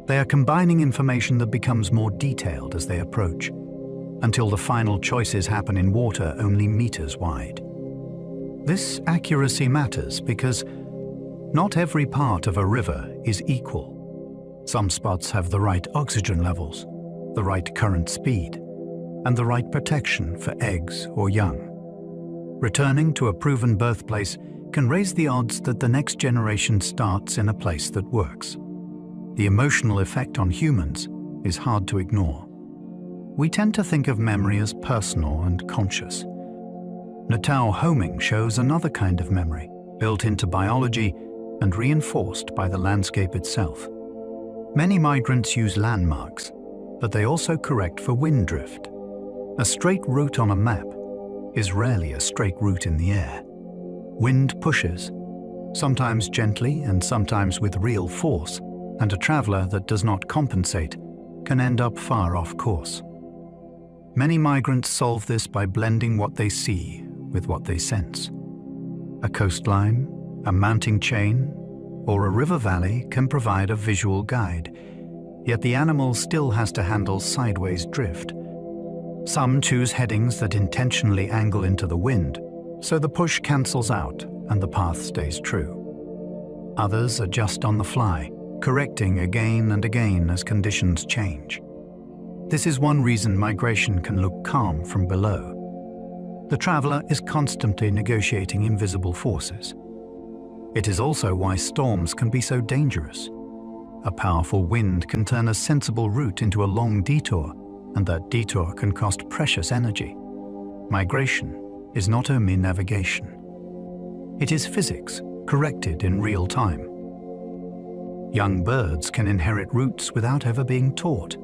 A: They are combining information that becomes more detailed as they approach, until the final choices happen in water only meters wide. This accuracy matters because not every part of a river is equal. Some spots have the right oxygen levels, the right current speed, and the right protection for eggs or young. Returning to a proven birthplace can raise the odds that the next generation starts in a place that works. The emotional effect on humans is hard to ignore. We tend to think of memory as personal and conscious. Natal homing shows another kind of memory, built into biology and reinforced by the landscape itself. Many migrants use landmarks, but they also correct for wind drift. A straight route on a map is rarely a straight route in the air. Wind pushes, sometimes gently and sometimes with real force, and a traveler that does not compensate can end up far off course. Many migrants solve this by blending what they see with what they sense. A coastline, a mounting chain, or a river valley can provide a visual guide, yet the animal still has to handle sideways drift. Some choose headings that intentionally angle into the wind, so the push cancels out and the path stays true. Others adjust on the fly, correcting again and again as conditions change. This is one reason migration can look calm from below. The traveler is constantly negotiating invisible forces. It is also why storms can be so dangerous. A powerful wind can turn a sensible route into a long detour, and that detour can cost precious energy. Migration is not only navigation. It is physics corrected in real time. Young birds can inherit routes without ever being taught.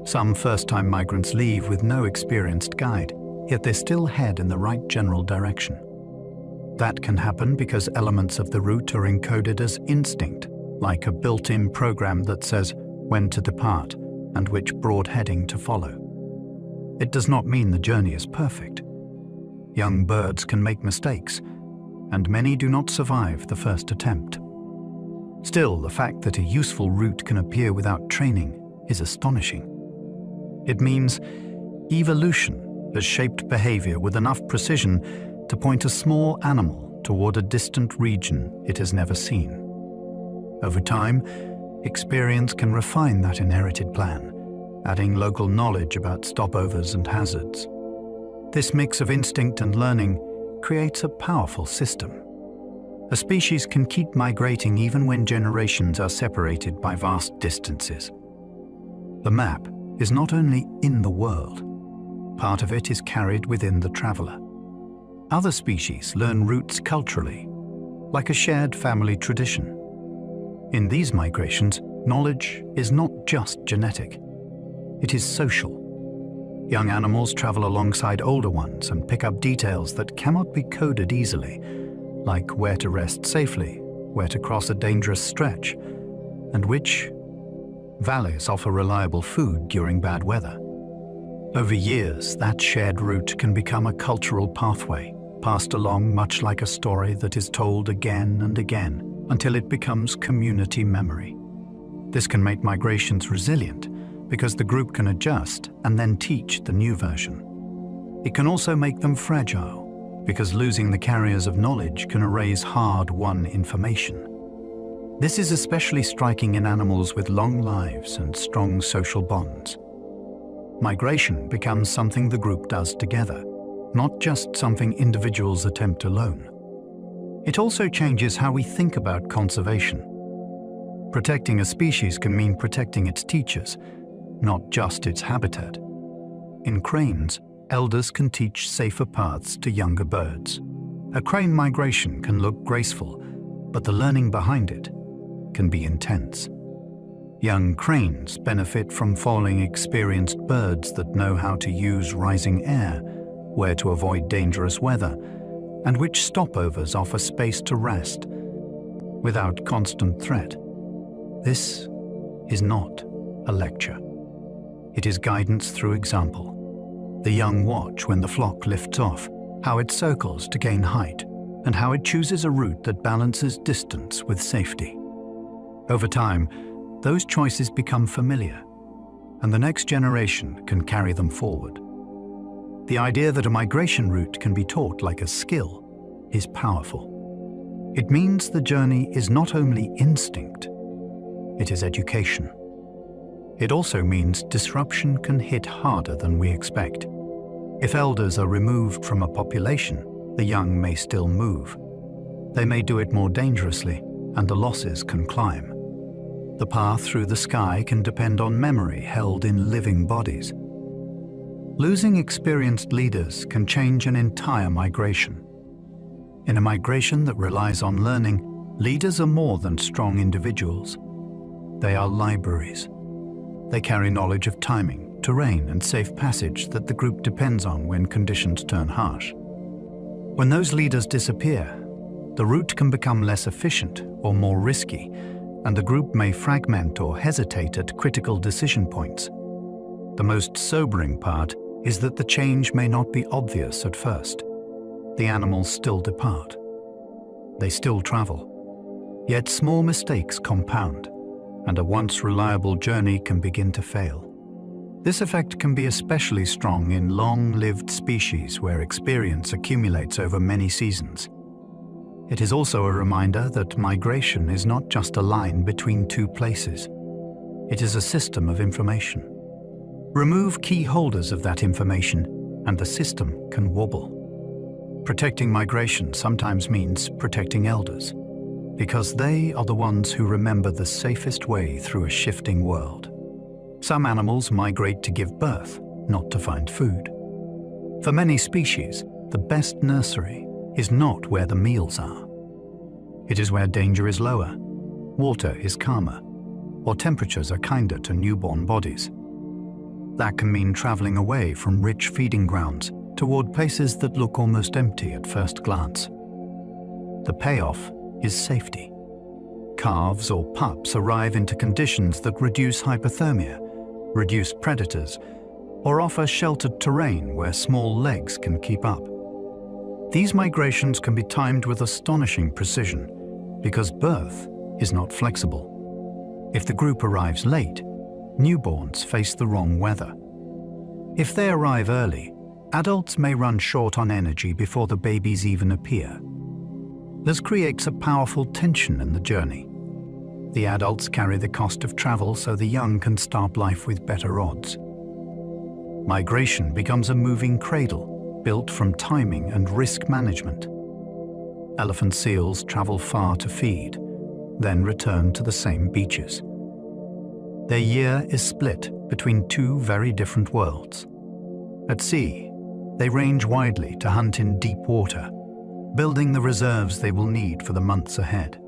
A: Some first-time migrants leave with no experienced guide, yet they still head in the right general direction. That can happen because elements of the route are encoded as instinct, like a built-in program that says when to depart and which broad heading to follow. It does not mean the journey is perfect. Young birds can make mistakes, and many do not survive the first attempt. Still, the fact that a useful route can appear without training is astonishing. It means evolution has shaped behavior with enough precision to point a small animal toward a distant region it has never seen. Over time, experience can refine that inherited plan, adding local knowledge about stopovers and hazards. This mix of instinct and learning creates a powerful system. A species can keep migrating even when generations are separated by vast distances. The map is not only in the world, part of it is carried within the traveler. Other species learn routes culturally, like a shared family tradition. In these migrations, knowledge is not just genetic, it is social. Young animals travel alongside older ones and pick up details that cannot be coded easily, like where to rest safely, where to cross a dangerous stretch, and which valleys offer reliable food during bad weather. Over years, that shared route can become a cultural pathway, passed along much like a story that is told again and again until it becomes community memory. This can make migrations resilient because the group can adjust and then teach the new version. It can also make them fragile, because losing the carriers of knowledge can erase hard-won information. This is especially striking in animals with long lives and strong social bonds. Migration becomes something the group does together, not just something individuals attempt alone. It also changes how we think about conservation. Protecting a species can mean protecting its teachers, not just its habitat. In cranes, elders can teach safer paths to younger birds. A crane migration can look graceful, but the learning behind it can be intense. Young cranes benefit from following experienced birds that know how to use rising air, where to avoid dangerous weather, and which stopovers offer space to rest without constant threat. This is not a lecture. It is guidance through example. The young watch when the flock lifts off, how it circles to gain height, and how it chooses a route that balances distance with safety. Over time, those choices become familiar, and the next generation can carry them forward. The idea that a migration route can be taught like a skill is powerful. It means the journey is not only instinct, it is education. It also means disruption can hit harder than we expect. If elders are removed from a population, the young may still move. They may do it more dangerously, and the losses can climb. The path through the sky can depend on memory held in living bodies. Losing experienced leaders can change an entire migration. In a migration that relies on learning, leaders are more than strong individuals. They are libraries. They carry knowledge of timing, terrain, and safe passage that the group depends on when conditions turn harsh. When those leaders disappear, the route can become less efficient or more risky, and the group may fragment or hesitate at critical decision points. The most sobering part is that the change may not be obvious at first. The animals still depart. They still travel. Yet small mistakes compound, and a once reliable journey can begin to fail. This effect can be especially strong in long-lived species where experience accumulates over many seasons. It is also a reminder that migration is not just a line between two places. It is a system of information. Remove key holders of that information, and the system can wobble. Protecting migration sometimes means protecting elders, because they are the ones who remember the safest way through a shifting world. Some animals migrate to give birth, not to find food. For many species, the best nursery is not where the meals are. It is where danger is lower, water is calmer, or temperatures are kinder to newborn bodies. That can mean traveling away from rich feeding grounds toward places that look almost empty at first glance. The payoff is safety. Calves or pups arrive into conditions that reduce hypothermia, reduce predators, or offer sheltered terrain where small legs can keep up. These migrations can be timed with astonishing precision because birth is not flexible. If the group arrives late, newborns face the wrong weather. If they arrive early, adults may run short on energy before the babies even appear. This creates a powerful tension in the journey. The adults carry the cost of travel so the young can start life with better odds. Migration becomes a moving cradle, built from timing and risk management. Elephant seals travel far to feed, then return to the same beaches. Their year is split between two very different worlds. At sea, they range widely to hunt in deep water, building the reserves they will need for the months ahead.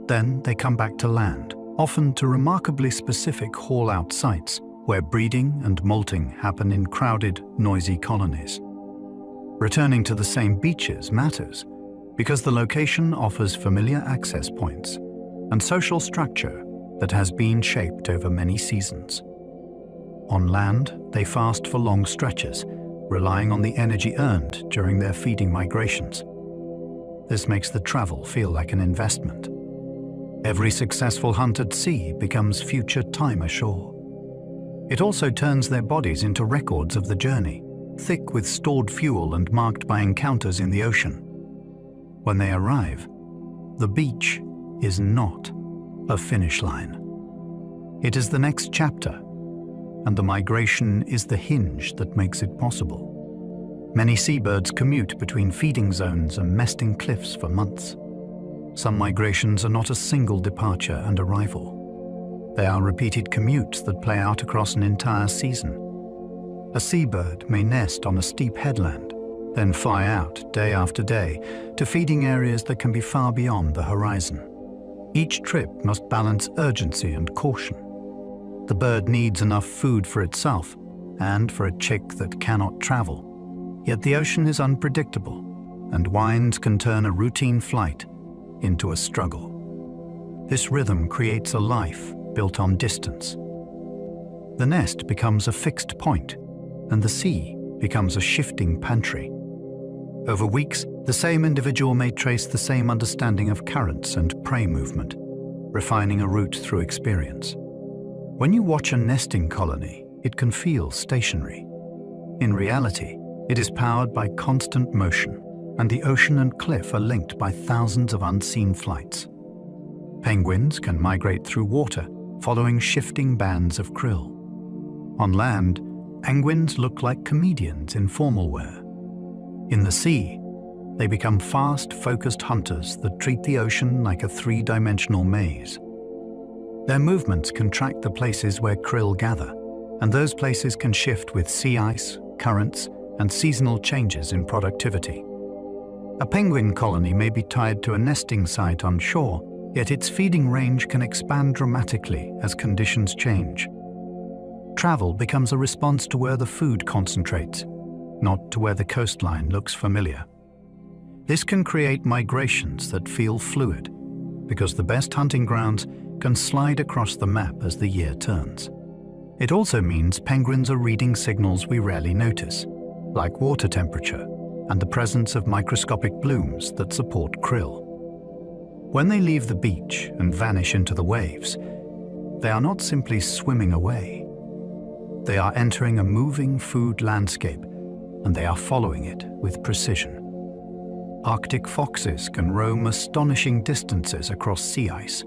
A: Then they come back to land, often to remarkably specific haul-out sites where breeding and molting happen in crowded, noisy colonies. Returning to the same beaches matters because the location offers familiar access points and social structure that has been shaped over many seasons. On land, they fast for long stretches, relying on the energy earned during their feeding migrations. This makes the travel feel like an investment. Every successful hunt at sea becomes future time ashore. It also turns their bodies into records of the journey, thick with stored fuel and marked by encounters in the ocean. When they arrive, the beach is not a finish line. It is the next chapter, and the migration is the hinge that makes it possible. Many seabirds commute between feeding zones and nesting cliffs for months. Some migrations are not a single departure and arrival. They are repeated commutes that play out across an entire season. A seabird may nest on a steep headland, then fly out day after day to feeding areas that can be far beyond the horizon. Each trip must balance urgency and caution. The bird needs enough food for itself and for a chick that cannot travel. Yet the ocean is unpredictable, and winds can turn a routine flight into a struggle. This rhythm creates a life built on distance. The nest becomes a fixed point, and the sea becomes a shifting pantry. Over weeks, the same individual may trace the same understanding of currents and prey movement, refining a route through experience. When you watch a nesting colony, it can feel stationary. In reality, it is powered by constant motion, and the ocean and cliff are linked by thousands of unseen flights. Penguins can migrate through water, following shifting bands of krill. On land, penguins look like comedians in formal wear. In the sea, they become fast, focused hunters that treat the ocean like a three-dimensional maze. Their movements can track the places where krill gather, and those places can shift with sea ice, currents, and seasonal changes in productivity. A penguin colony may be tied to a nesting site on shore, yet its feeding range can expand dramatically as conditions change. Travel becomes a response to where the food concentrates, not to where the coastline looks familiar. This can create migrations that feel fluid, because the best hunting grounds can slide across the map as the year turns. It also means penguins are reading signals we rarely notice, like water temperature and the presence of microscopic blooms that support krill. When they leave the beach and vanish into the waves, they are not simply swimming away. They are entering a moving food landscape, and they are following it with precision. Arctic foxes can roam astonishing distances across sea ice.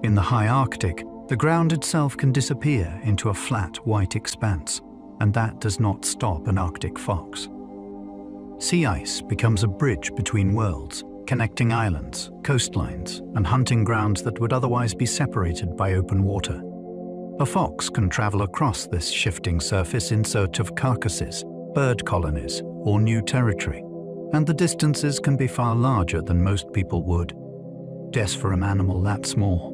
A: In the high Arctic, the ground itself can disappear into a flat white expanse, and that does not stop an Arctic fox. Sea ice becomes a bridge between worlds, connecting islands, coastlines, and hunting grounds that would otherwise be separated by open water. A fox can travel across this shifting surface in search of carcasses, bird colonies, or new territory, and the distances can be far larger than most people would. Guess for an animal that small.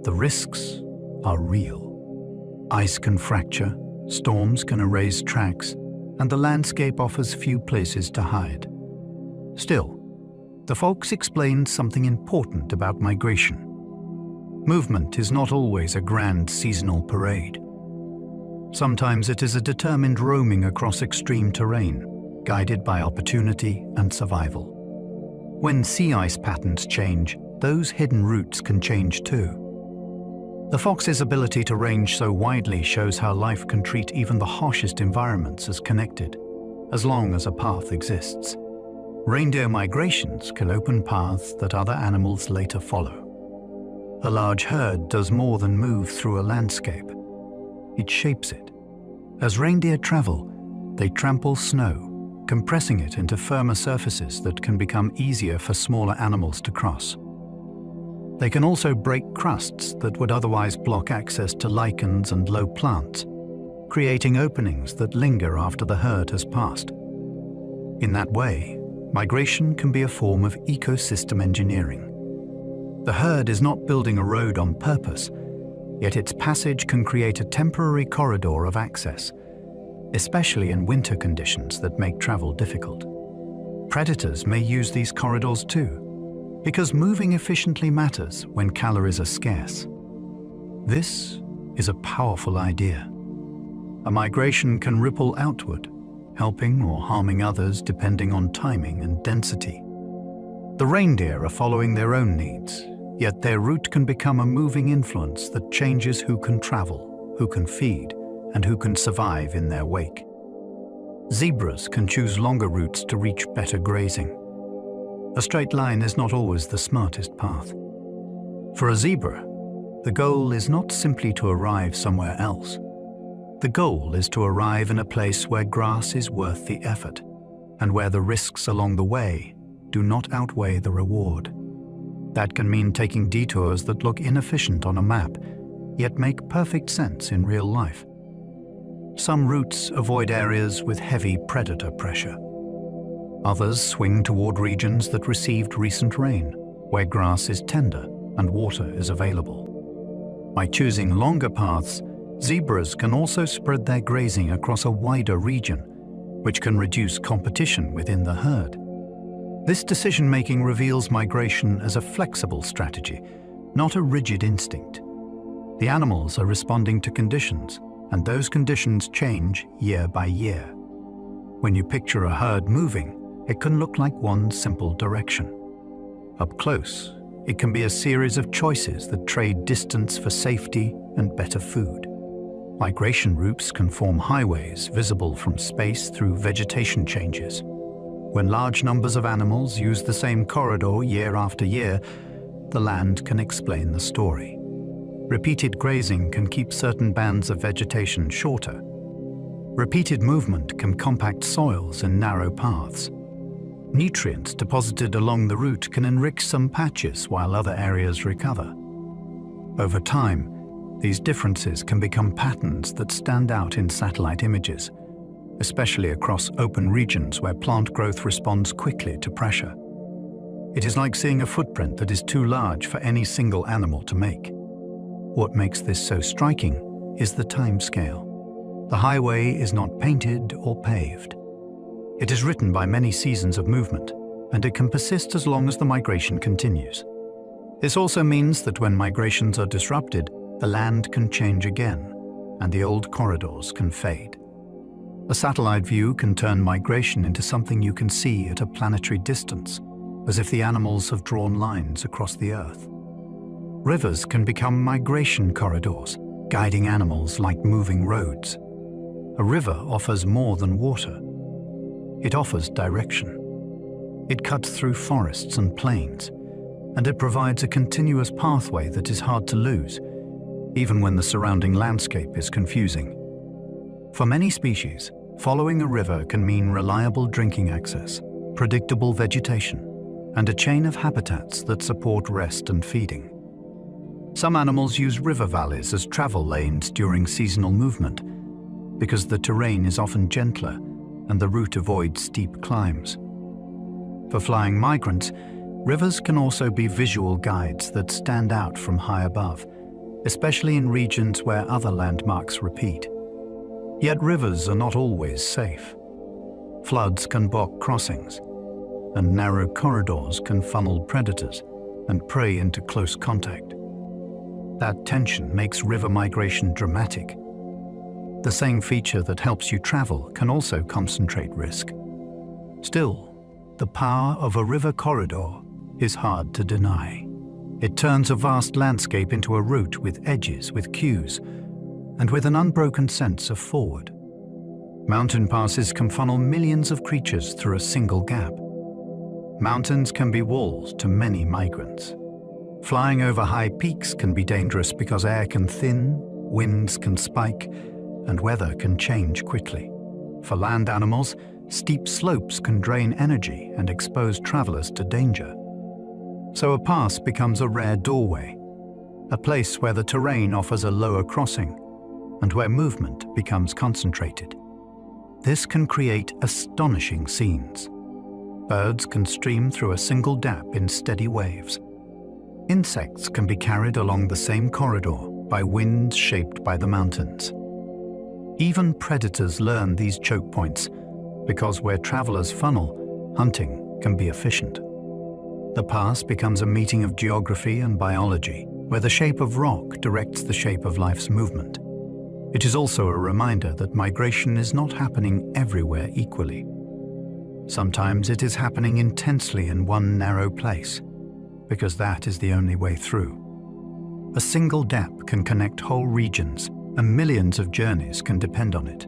A: The risks are real. Ice can fracture, storms can erase tracks, and the landscape offers few places to hide. Still, the fox explained something important about migration. Movement is not always a grand seasonal parade. Sometimes it is a determined roaming across extreme terrain, guided by opportunity and survival. When sea ice patterns change, those hidden routes can change too. The fox's ability to range so widely shows how life can treat even the harshest environments as connected, as long as a path exists. Reindeer migrations can open paths that other animals later follow. A large herd does more than move through a landscape. It shapes it. As reindeer travel, they trample snow, compressing it into firmer surfaces that can become easier for smaller animals to cross. They can also break crusts that would otherwise block access to lichens and low plants, creating openings that linger after the herd has passed. In that way, migration can be a form of ecosystem engineering. The herd is not building a road on purpose, yet its passage can create a temporary corridor of access, especially in winter conditions that make travel difficult. Predators may use these corridors too, because moving efficiently matters when calories are scarce. This is a powerful idea. A migration can ripple outward, helping or harming others depending on timing and density. The reindeer are following their own needs, yet their route can become a moving influence that changes who can travel, who can feed, and who can survive in their wake. Zebras can choose longer routes to reach better grazing. A straight line is not always the smartest path. For a zebra, the goal is not simply to arrive somewhere else. The goal is to arrive in a place where grass is worth the effort, and where the risks along the way do not outweigh the reward. That can mean taking detours that look inefficient on a map, yet make perfect sense in real life. Some routes avoid areas with heavy predator pressure. Others swing toward regions that received recent rain, where grass is tender and water is available. By choosing longer paths, zebras can also spread their grazing across a wider region, which can reduce competition within the herd. This decision-making reveals migration as a flexible strategy, not a rigid instinct. The animals are responding to conditions, and those conditions change year by year. When you picture a herd moving, it can look like one simple direction. Up close, it can be a series of choices that trade distance for safety and better food. Migration routes can form highways visible from space through vegetation changes. When large numbers of animals use the same corridor year after year, the land can explain the story. Repeated grazing can keep certain bands of vegetation shorter. Repeated movement can compact soils in narrow paths. Nutrients deposited along the route can enrich some patches while other areas recover. Over time, these differences can become patterns that stand out in satellite images, especially across open regions where plant growth responds quickly to pressure. It is like seeing a footprint that is too large for any single animal to make. What makes this so striking is the time scale. The highway is not painted or paved. It is written by many seasons of movement, and it can persist as long as the migration continues. This also means that when migrations are disrupted, the land can change again, and the old corridors can fade. A satellite view can turn migration into something you can see at a planetary distance, as if the animals have drawn lines across the Earth. Rivers can become migration corridors, guiding animals like moving roads. A river offers more than water. It offers direction. It cuts through forests and plains, and it provides a continuous pathway that is hard to lose, even when the surrounding landscape is confusing. For many species, following a river can mean reliable drinking access, predictable vegetation, and a chain of habitats that support rest and feeding. Some animals use river valleys as travel lanes during seasonal movement, because the terrain is often gentler and the route avoids steep climbs. For flying migrants, rivers can also be visual guides that stand out from high above, especially in regions where other landmarks repeat. Yet rivers are not always safe. Floods can block crossings, and narrow corridors can funnel predators and prey into close contact. That tension makes river migration dramatic. The same feature that helps you travel can also concentrate risk. Still, the power of a river corridor is hard to deny. It turns a vast landscape into a route with edges, with cues, and with an unbroken sense of forward. Mountain passes can funnel millions of creatures through a single gap. Mountains can be walls to many migrants. Flying over high peaks can be dangerous because air can thin, winds can spike, and weather can change quickly. For land animals, steep slopes can drain energy and expose travelers to danger. So a pass becomes a rare doorway, a place where the terrain offers a lower crossing and where movement becomes concentrated. This can create astonishing scenes. Birds can stream through a single gap in steady waves. Insects can be carried along the same corridor by winds shaped by the mountains. Even predators learn these choke points because where travelers funnel, hunting can be efficient. The pass becomes a meeting of geography and biology, where the shape of rock directs the shape of life's movement. It is also a reminder that migration is not happening everywhere equally. Sometimes it is happening intensely in one narrow place, because that is the only way through. A single gap can connect whole regions, and millions of journeys can depend on it.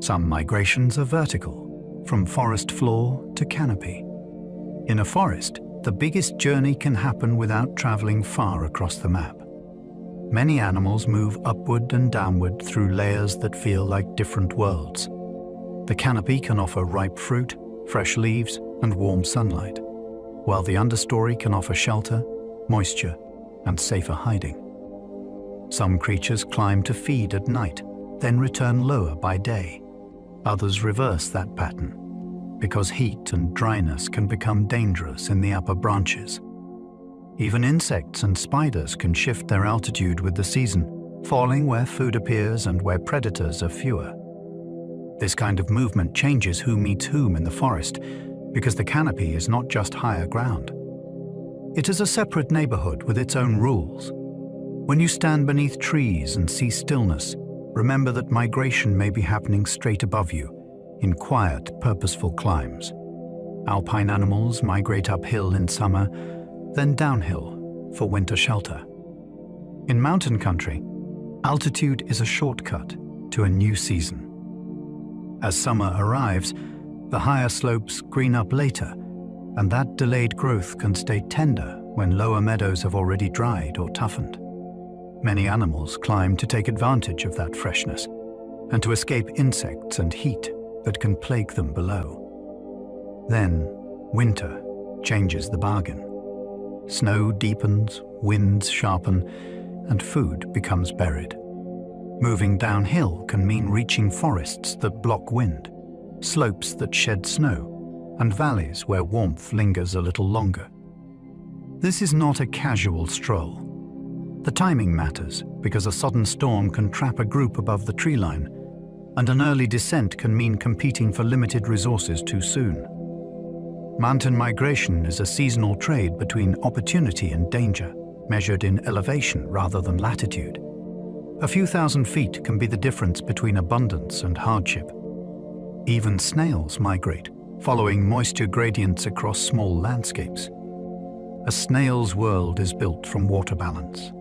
A: Some migrations are vertical, from forest floor to canopy. In a forest, the biggest journey can happen without traveling far across the map. Many animals move upward and downward through layers that feel like different worlds. The canopy can offer ripe fruit, fresh leaves, and warm sunlight, while the understory can offer shelter, moisture, and safer hiding. Some creatures climb to feed at night, then return lower by day. Others reverse that pattern, because heat and dryness can become dangerous in the upper branches. Even insects and spiders can shift their altitude with the season, falling where food appears and where predators are fewer. This kind of movement changes who meets whom in the forest, because the canopy is not just higher ground. It is a separate neighborhood with its own rules. When you stand beneath trees and see stillness, remember that migration may be happening straight above you, in quiet, purposeful climbs. Alpine animals migrate uphill in summer, then downhill for winter shelter. In mountain country, altitude is a shortcut to a new season. As summer arrives, the higher slopes green up later, and that delayed growth can stay tender when lower meadows have already dried or toughened. Many animals climb to take advantage of that freshness and to escape insects and heat that can plague them below. Then, winter changes the bargain. Snow deepens, winds sharpen, and food becomes buried. Moving downhill can mean reaching forests that block wind, slopes that shed snow, and valleys where warmth lingers a little longer. This is not a casual stroll. The timing matters because a sudden storm can trap a group above the tree line, and an early descent can mean competing for limited resources too soon. Mountain migration is a seasonal trade between opportunity and danger, measured in elevation rather than latitude. A few thousand feet can be the difference between abundance and hardship. Even snails migrate, following moisture gradients across small landscapes. A snail's world is built from water balance.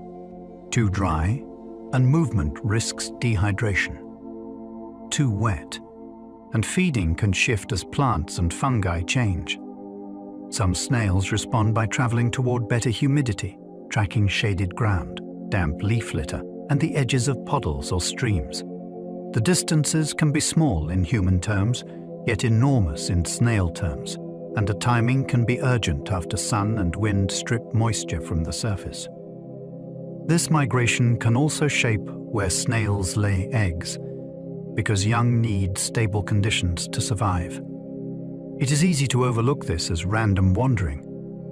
A: Too dry, and movement risks dehydration. Too wet, and feeding can shift as plants and fungi change. Some snails respond by traveling toward better humidity, tracking shaded ground, damp leaf litter, and the edges of puddles or streams. The distances can be small in human terms, yet enormous in snail terms, and the timing can be urgent after sun and wind strip moisture from the surface. This migration can also shape where snails lay eggs, because young need stable conditions to survive. It is easy to overlook this as random wandering,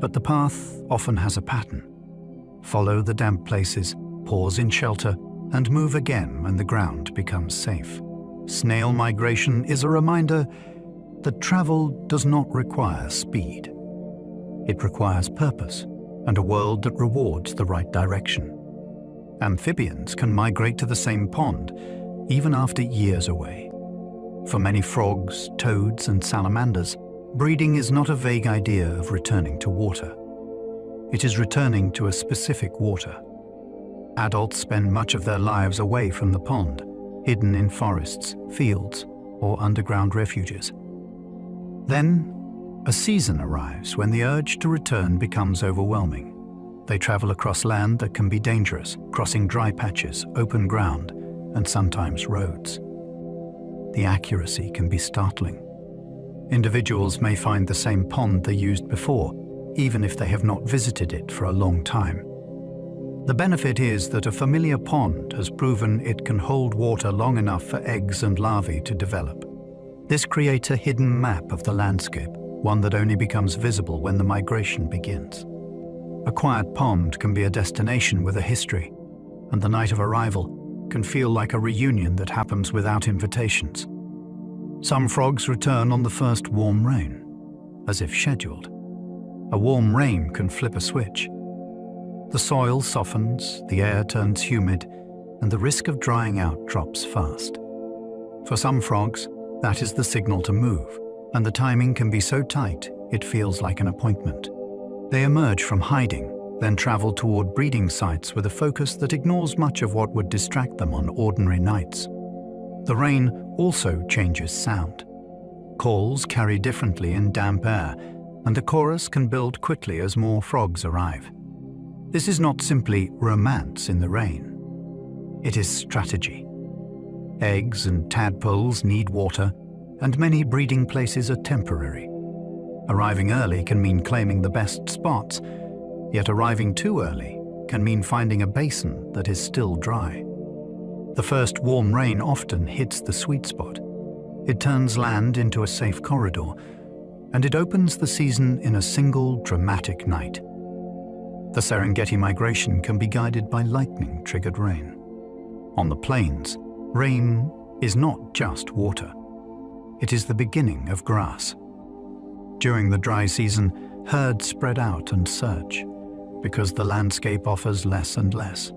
A: but the path often has a pattern. Follow the damp places, pause in shelter, and move again when the ground becomes safe. Snail migration is a reminder that travel does not require speed. It requires purpose and a world that rewards the right direction. Amphibians can migrate to the same pond, even after years away. For many frogs, toads, and salamanders, breeding is not a vague idea of returning to water. It is returning to a specific water. Adults spend much of their lives away from the pond, hidden in forests, fields, or underground refuges. Then, a season arrives when the urge to return becomes overwhelming. They travel across land that can be dangerous, crossing dry patches, open ground, and sometimes roads. The accuracy can be startling. Individuals may find the same pond they used before, even if they have not visited it for a long time. The benefit is that a familiar pond has proven it can hold water long enough for eggs and larvae to develop. This creates a hidden map of the landscape, one that only becomes visible when the migration begins. A quiet pond can be a destination with a history, and the night of arrival can feel like a reunion that happens without invitations. Some frogs return on the first warm rain, as if scheduled. A warm rain can flip a switch. The soil softens, the air turns humid, and the risk of drying out drops fast. For some frogs, that is the signal to move, and the timing can be so tight it feels like an appointment. They emerge from hiding, then travel toward breeding sites with a focus that ignores much of what would distract them on ordinary nights. The rain also changes sound. Calls carry differently in damp air, and the chorus can build quickly as more frogs arrive. This is not simply romance in the rain. It is strategy. Eggs and tadpoles need water, and many breeding places are temporary. Arriving early can mean claiming the best spots, yet arriving too early can mean finding a basin that is still dry. The first warm rain often hits the sweet spot. It turns land into a safe corridor, and it opens the season in a single dramatic night. The Serengeti migration can be guided by lightning-triggered rain. On the plains, rain is not just water. It is the beginning of grass. During the dry season, herds spread out and search, because the landscape offers less and less.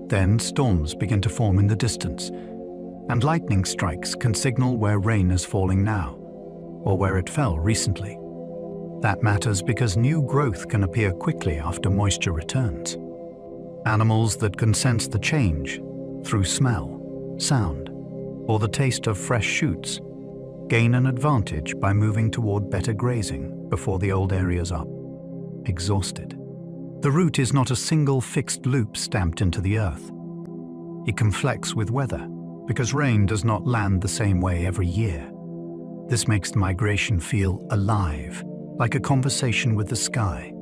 A: Then storms begin to form in the distance, and lightning strikes can signal where rain is falling now, or where it fell recently. That matters because new growth can appear quickly after moisture returns. Animals that can sense the change through smell, sound, or the taste of fresh shoots gain an advantage by moving toward better grazing before the old areas are exhausted. The route is not a single fixed loop stamped into the earth. It can flex with weather because rain does not land the same way every year. This makes the migration feel alive, like a conversation with the sky.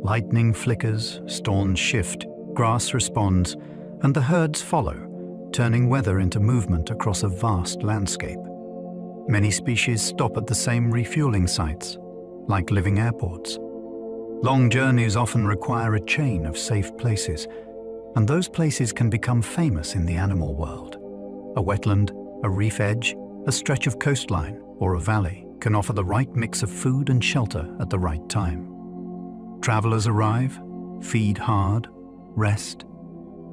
A: Lightning flickers, storms shift, grass responds, and the herds follow, turning weather into movement across a vast landscape. Many species stop at the same refueling sites, like living airports. Long journeys often require a chain of safe places, and those places can become famous in the animal world. A wetland, a reef edge, a stretch of coastline, or a valley can offer the right mix of food and shelter at the right time. Travelers arrive, feed hard, rest,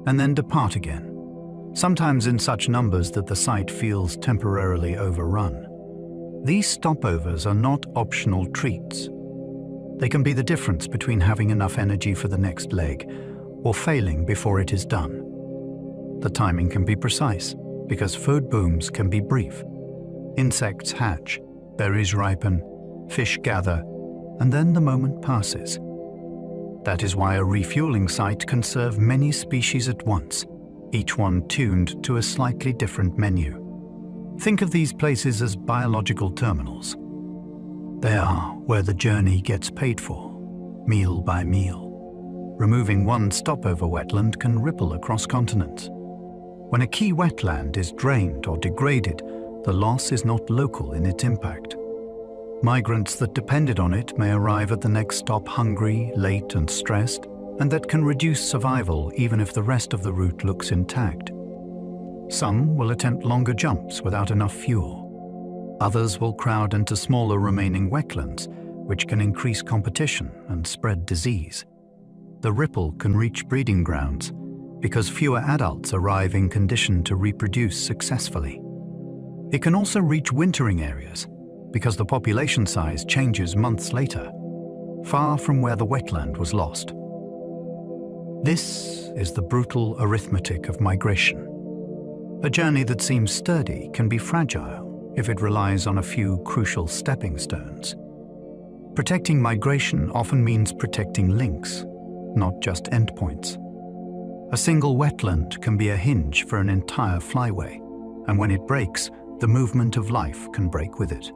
A: and then depart again, sometimes in such numbers that the site feels temporarily overrun. These stopovers are not optional treats. They can be the difference between having enough energy for the next leg or failing before it is done. The timing can be precise because food booms can be brief. Insects hatch, berries ripen, fish gather, and then the moment passes. That is why a refueling site can serve many species at once, each one tuned to a slightly different menu. Think of these places as biological terminals. They are where the journey gets paid for, meal by meal. Removing one stopover wetland can ripple across continents. When a key wetland is drained or degraded, the loss is not local in its impact. Migrants that depended on it may arrive at the next stop hungry, late, and stressed, and that can reduce survival even if the rest of the route looks intact. Some will attempt longer jumps without enough fuel. Others will crowd into smaller remaining wetlands, which can increase competition and spread disease. The ripple can reach breeding grounds because fewer adults arrive in condition to reproduce successfully. It can also reach wintering areas because the population size changes months later, far from where the wetland was lost. This is the brutal arithmetic of migration. A journey that seems sturdy can be fragile if it relies on a few crucial stepping stones. Protecting migration often means protecting links, not just endpoints. A single wetland can be a hinge for an entire flyway, and when it breaks, the movement of life can break with it.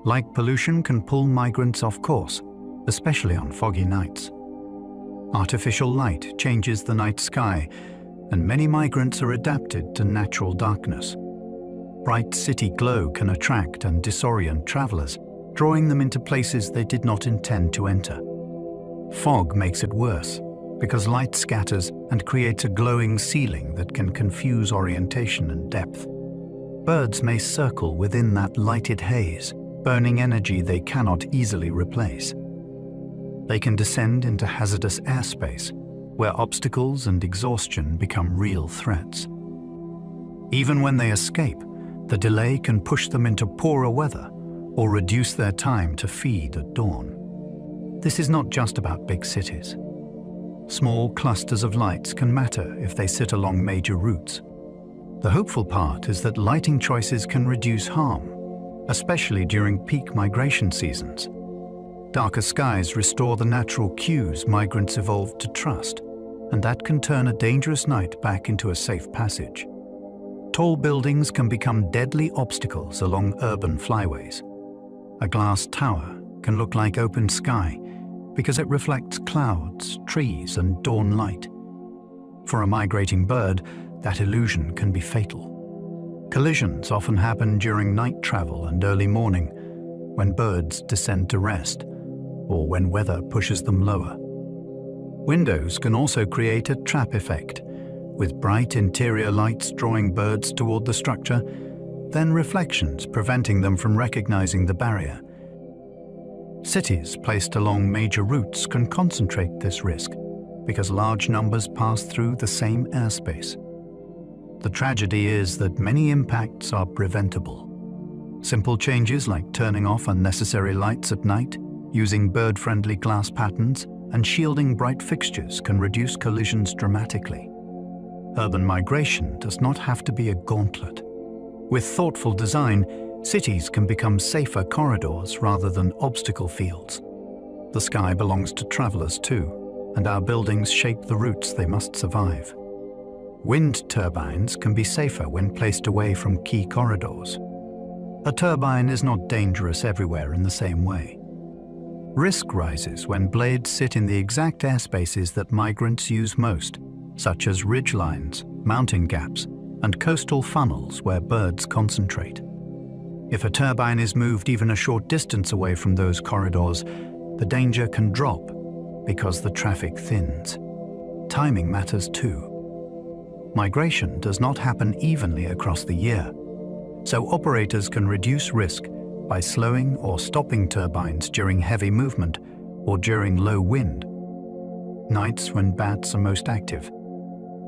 A: Light pollution can pull migrants off course, especially on foggy nights. Artificial light changes the night sky, and many migrants are adapted to natural darkness. Bright city glow can attract and disorient travelers, drawing them into places they did not intend to enter. Fog makes it worse, because light scatters and creates a glowing ceiling that can confuse orientation and depth. Birds may circle within that lighted haze, burning energy they cannot easily replace. They can descend into hazardous airspace, where obstacles and exhaustion become real threats. Even when they escape, the delay can push them into poorer weather or reduce their time to feed at dawn. This is not just about big cities. Small clusters of lights can matter if they sit along major routes. The hopeful part is that lighting choices can reduce harm, especially during peak migration seasons. Darker skies restore the natural cues migrants evolved to trust, and that can turn a dangerous night back into a safe passage. Tall buildings can become deadly obstacles along urban flyways. A glass tower can look like open sky because it reflects clouds, trees, and dawn light. For a migrating bird, that illusion can be fatal. Collisions often happen during night travel and early morning, when birds descend to rest, or when weather pushes them lower. Windows can also create a trap effect, with bright interior lights drawing birds toward the structure, then reflections preventing them from recognizing the barrier. Cities placed along major routes can concentrate this risk because large numbers pass through the same airspace. The tragedy is that many impacts are preventable. Simple changes like turning off unnecessary lights at night, using bird-friendly glass patterns, and shielding bright fixtures can reduce collisions dramatically. Urban migration does not have to be a gauntlet. With thoughtful design, cities can become safer corridors rather than obstacle fields. The sky belongs to travelers too, and our buildings shape the routes they must survive. Wind turbines can be safer when placed away from key corridors. A turbine is not dangerous everywhere in the same way. Risk rises when blades sit in the exact airspaces that migrants use most, such as ridgelines, mountain gaps, and coastal funnels where birds concentrate. If a turbine is moved even a short distance away from those corridors, the danger can drop because the traffic thins. Timing matters too. Migration does not happen evenly across the year, so operators can reduce risk by slowing or stopping turbines during heavy movement or during low wind, nights when bats are most active.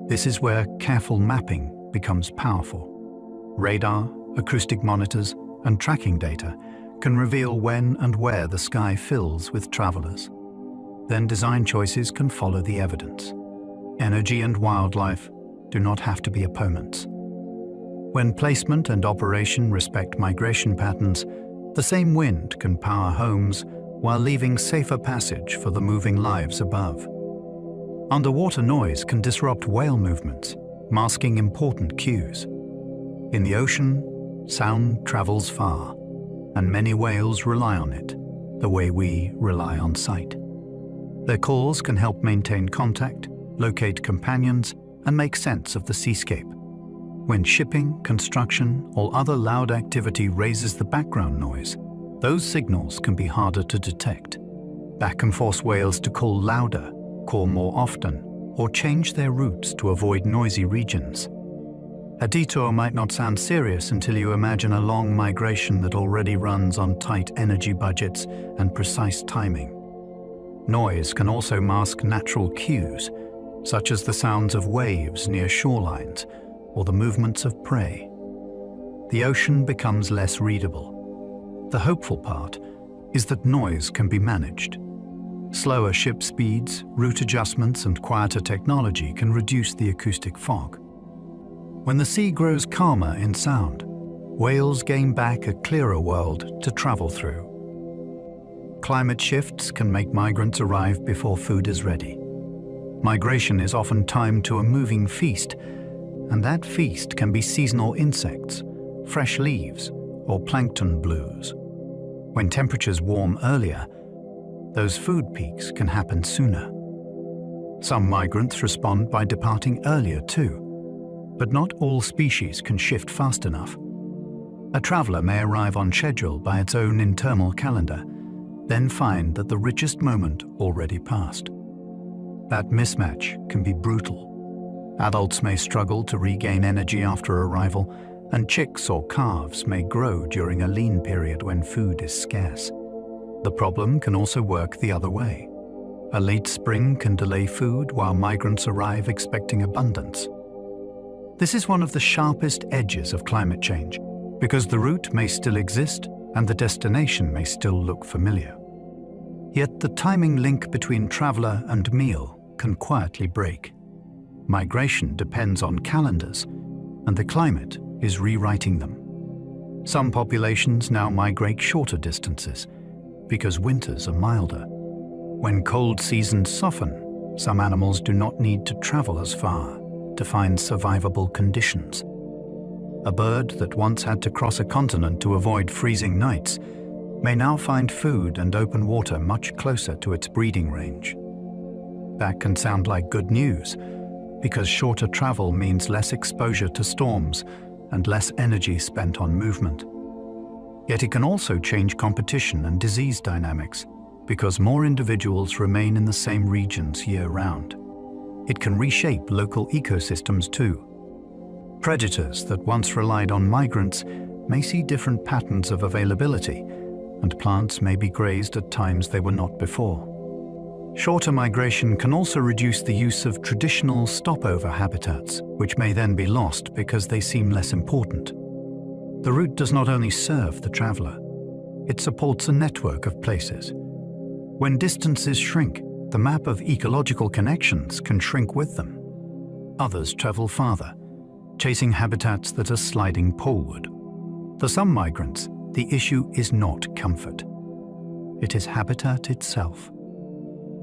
A: This is where careful mapping becomes powerful. Radar, acoustic monitors, and tracking data can reveal when and where the sky fills with travelers. Then design choices can follow the evidence. Energy and wildlife do not have to be opponents. When placement and operation respect migration patterns, the same wind can power homes while leaving safer passage for the moving lives above. Underwater noise can disrupt whale movements, masking important cues. In the ocean, sound travels far, and many whales rely on it, the way we rely on sight. Their calls can help maintain contact, locate companions, and make sense of the seascape. When shipping, construction, or other loud activity raises the background noise, those signals can be harder to detect. That can force whales to call louder, call more often, or change their routes to avoid noisy regions. A detour might not sound serious until you imagine a long migration that already runs on tight energy budgets and precise timing. Noise can also mask natural cues, such as the sounds of waves near shorelines or the movements of prey. The ocean becomes less readable. The hopeful part is that noise can be managed. Slower ship speeds, route adjustments, and quieter technology can reduce the acoustic fog. When the sea grows calmer in sound, whales gain back a clearer world to travel through. Climate shifts can make migrants arrive before food is ready. Migration is often timed to a moving feast, and that feast can be seasonal insects, fresh leaves, or plankton blues. When temperatures warm earlier, those food peaks can happen sooner. Some migrants respond by departing earlier too, but not all species can shift fast enough. A traveler may arrive on schedule by its own internal calendar, then find that the richest moment already passed. That mismatch can be brutal. Adults may struggle to regain energy after arrival, and chicks or calves may grow during a lean period when food is scarce. The problem can also work the other way. A late spring can delay food while migrants arrive expecting abundance. This is one of the sharpest edges of climate change, because the route may still exist and the destination may still look familiar. Yet the timing link between traveler and meal can quietly break. Migration depends on calendars, and the climate is rewriting them. Some populations now migrate shorter distances because winters are milder. When cold seasons soften, some animals do not need to travel as far to find survivable conditions. A bird that once had to cross a continent to avoid freezing nights may now find food and open water much closer to its breeding range. That can sound like good news, because shorter travel means less exposure to storms and less energy spent on movement. Yet it can also change competition and disease dynamics, because more individuals remain in the same regions year-round. It can reshape local ecosystems too. Predators that once relied on migrants may see different patterns of availability, and plants may be grazed at times they were not before. Shorter migration can also reduce the use of traditional stopover habitats, which may then be lost because they seem less important. The route does not only serve the traveler, it supports a network of places. When distances shrink, the map of ecological connections can shrink with them. Others travel farther, chasing habitats that are sliding poleward. For some migrants, the issue is not comfort. It is habitat itself.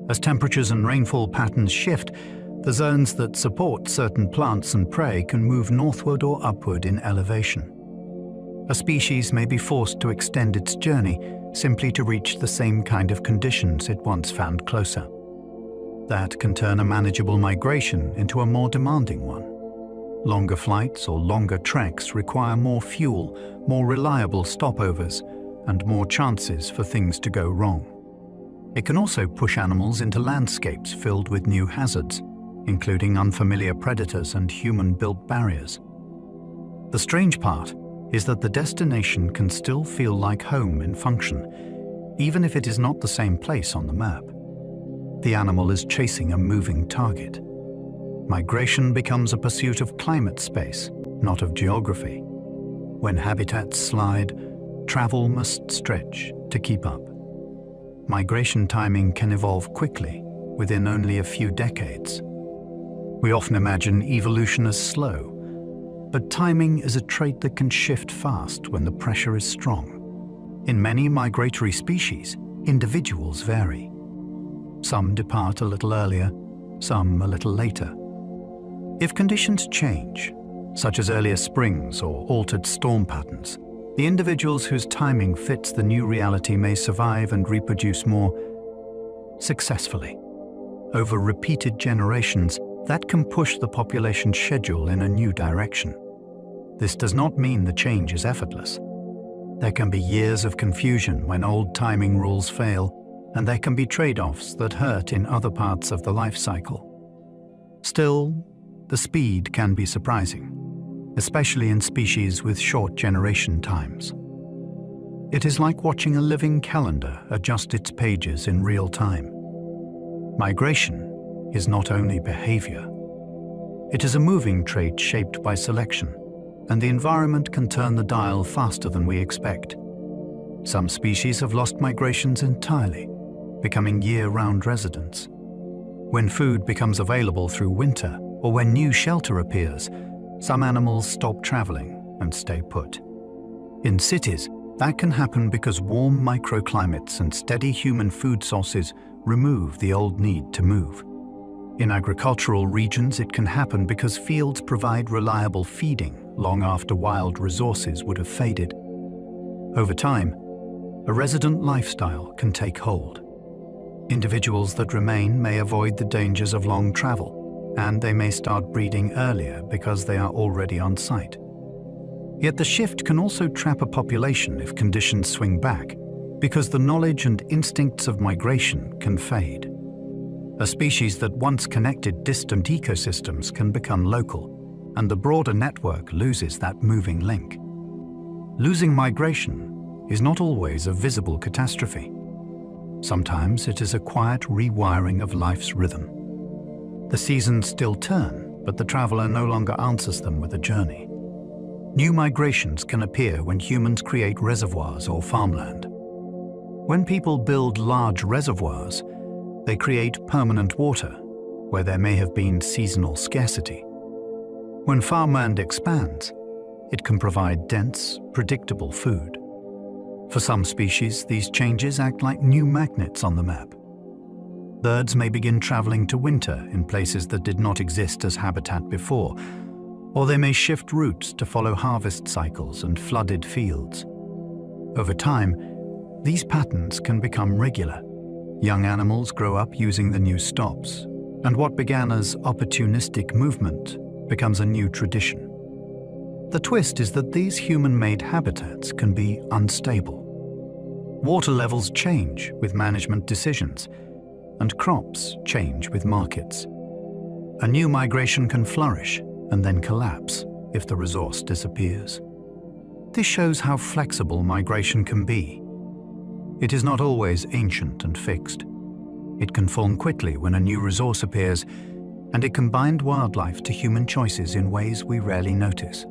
A: As temperatures and rainfall patterns shift, the zones that support certain plants and prey can move northward or upward in elevation. A species may be forced to extend its journey simply to reach the same kind of conditions it once found closer. That can turn a manageable migration into a more demanding one. Longer flights or longer treks require more fuel, more reliable stopovers, and more chances for things to go wrong. It can also push animals into landscapes filled with new hazards, including unfamiliar predators and human-built barriers. The strange part is that the destination can still feel like home in function, even if it is not the same place on the map. The animal is chasing a moving target. Migration becomes a pursuit of climate space, not of geography. When habitats slide, travel must stretch to keep up. Migration timing can evolve quickly, within only a few decades. We often imagine evolution as slow, but timing is a trait that can shift fast when the pressure is strong. In many migratory species, individuals vary. Some depart a little earlier, some a little later. If conditions change, such as earlier springs or altered storm patterns, the individuals whose timing fits the new reality may survive and reproduce more successfully. Over repeated generations, that can push the population schedule in a new direction. This does not mean the change is effortless. There can be years of confusion when old timing rules fail, and there can be trade-offs that hurt in other parts of the life cycle. Still, the speed can be surprising, especially in species with short generation times. It is like watching a living calendar adjust its pages in real time. Migration is not only behavior. It is a moving trait shaped by selection, and the environment can turn the dial faster than we expect. Some species have lost migrations entirely, becoming year-round residents. When food becomes available through winter, or when new shelter appears, some animals stop traveling and stay put. In cities, that can happen because warm microclimates and steady human food sources remove the old need to move. In agricultural regions, it can happen because fields provide reliable feeding long after wild resources would have faded. Over time, a resident lifestyle can take hold. Individuals that remain may avoid the dangers of long travel, and they may start breeding earlier because they are already on site. Yet the shift can also trap a population if conditions swing back, because the knowledge and instincts of migration can fade. A species that once connected distant ecosystems can become local, and the broader network loses that moving link. Losing migration is not always a visible catastrophe. Sometimes it is a quiet rewiring of life's rhythm. The seasons still turn, but the traveler no longer answers them with a journey. New migrations can appear when humans create reservoirs or farmland. When people build large reservoirs, they create permanent water where there may have been seasonal scarcity. When farmland expands, it can provide dense, predictable food. For some species, these changes act like new magnets on the map. Birds may begin traveling to winter in places that did not exist as habitat before, or they may shift routes to follow harvest cycles and flooded fields. Over time, these patterns can become regular. Young animals grow up using the new stops, and what began as opportunistic movement becomes a new tradition. The twist is that these human-made habitats can be unstable. Water levels change with management decisions, and crops change with markets. A new migration can flourish and then collapse if the resource disappears. This shows how flexible migration can be. It is not always ancient and fixed. It can form quickly when a new resource appears, and it can bind wildlife to human choices in ways we rarely notice.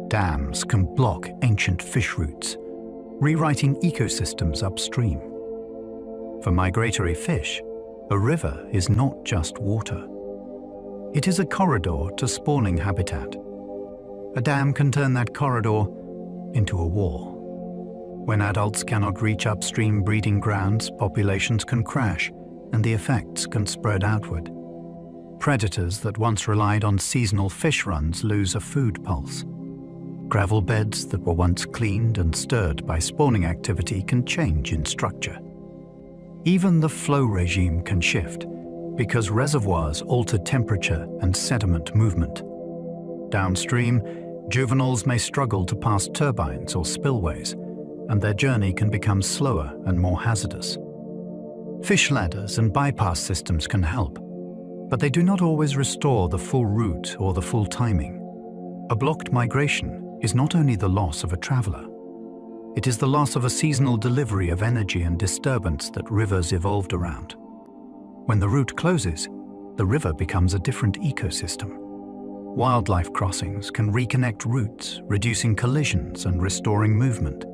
A: Dams can block ancient fish routes, rewriting ecosystems upstream. For migratory fish, a river is not just water. It is a corridor to spawning habitat. A dam can turn that corridor into a wall. When adults cannot reach upstream breeding grounds, populations can crash, and the effects can spread outward. Predators that once relied on seasonal fish runs lose a food pulse. Gravel beds that were once cleaned and stirred by spawning activity can change in structure. Even the flow regime can shift, because reservoirs alter temperature and sediment movement. Downstream, juveniles may struggle to pass turbines or spillways, and their journey can become slower and more hazardous. Fish ladders and bypass systems can help, but they do not always restore the full route or the full timing. A blocked migration is not only the loss of a traveler, it is the loss of a seasonal delivery of energy and disturbance that rivers evolved around. When the route closes, the river becomes a different ecosystem. Wildlife crossings can reconnect routes, reducing collisions and restoring movement.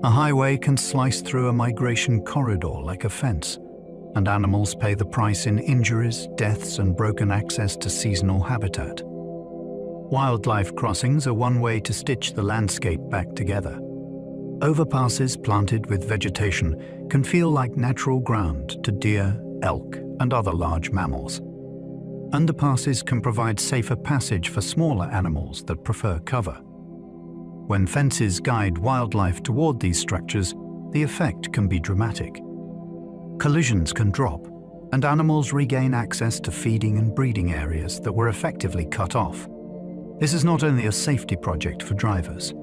A: A highway can slice through a migration corridor like a fence, and animals pay the price in injuries, deaths, and broken access to seasonal habitat. Wildlife crossings are one way to stitch the landscape back together. Overpasses planted with vegetation can feel like natural ground to deer, elk, and other large mammals. Underpasses can provide safer passage for smaller animals that prefer cover. When fences guide wildlife toward these structures, the effect can be dramatic. Collisions can drop, and animals regain access to feeding and breeding areas that were effectively cut off. This is not only a safety project for drivers.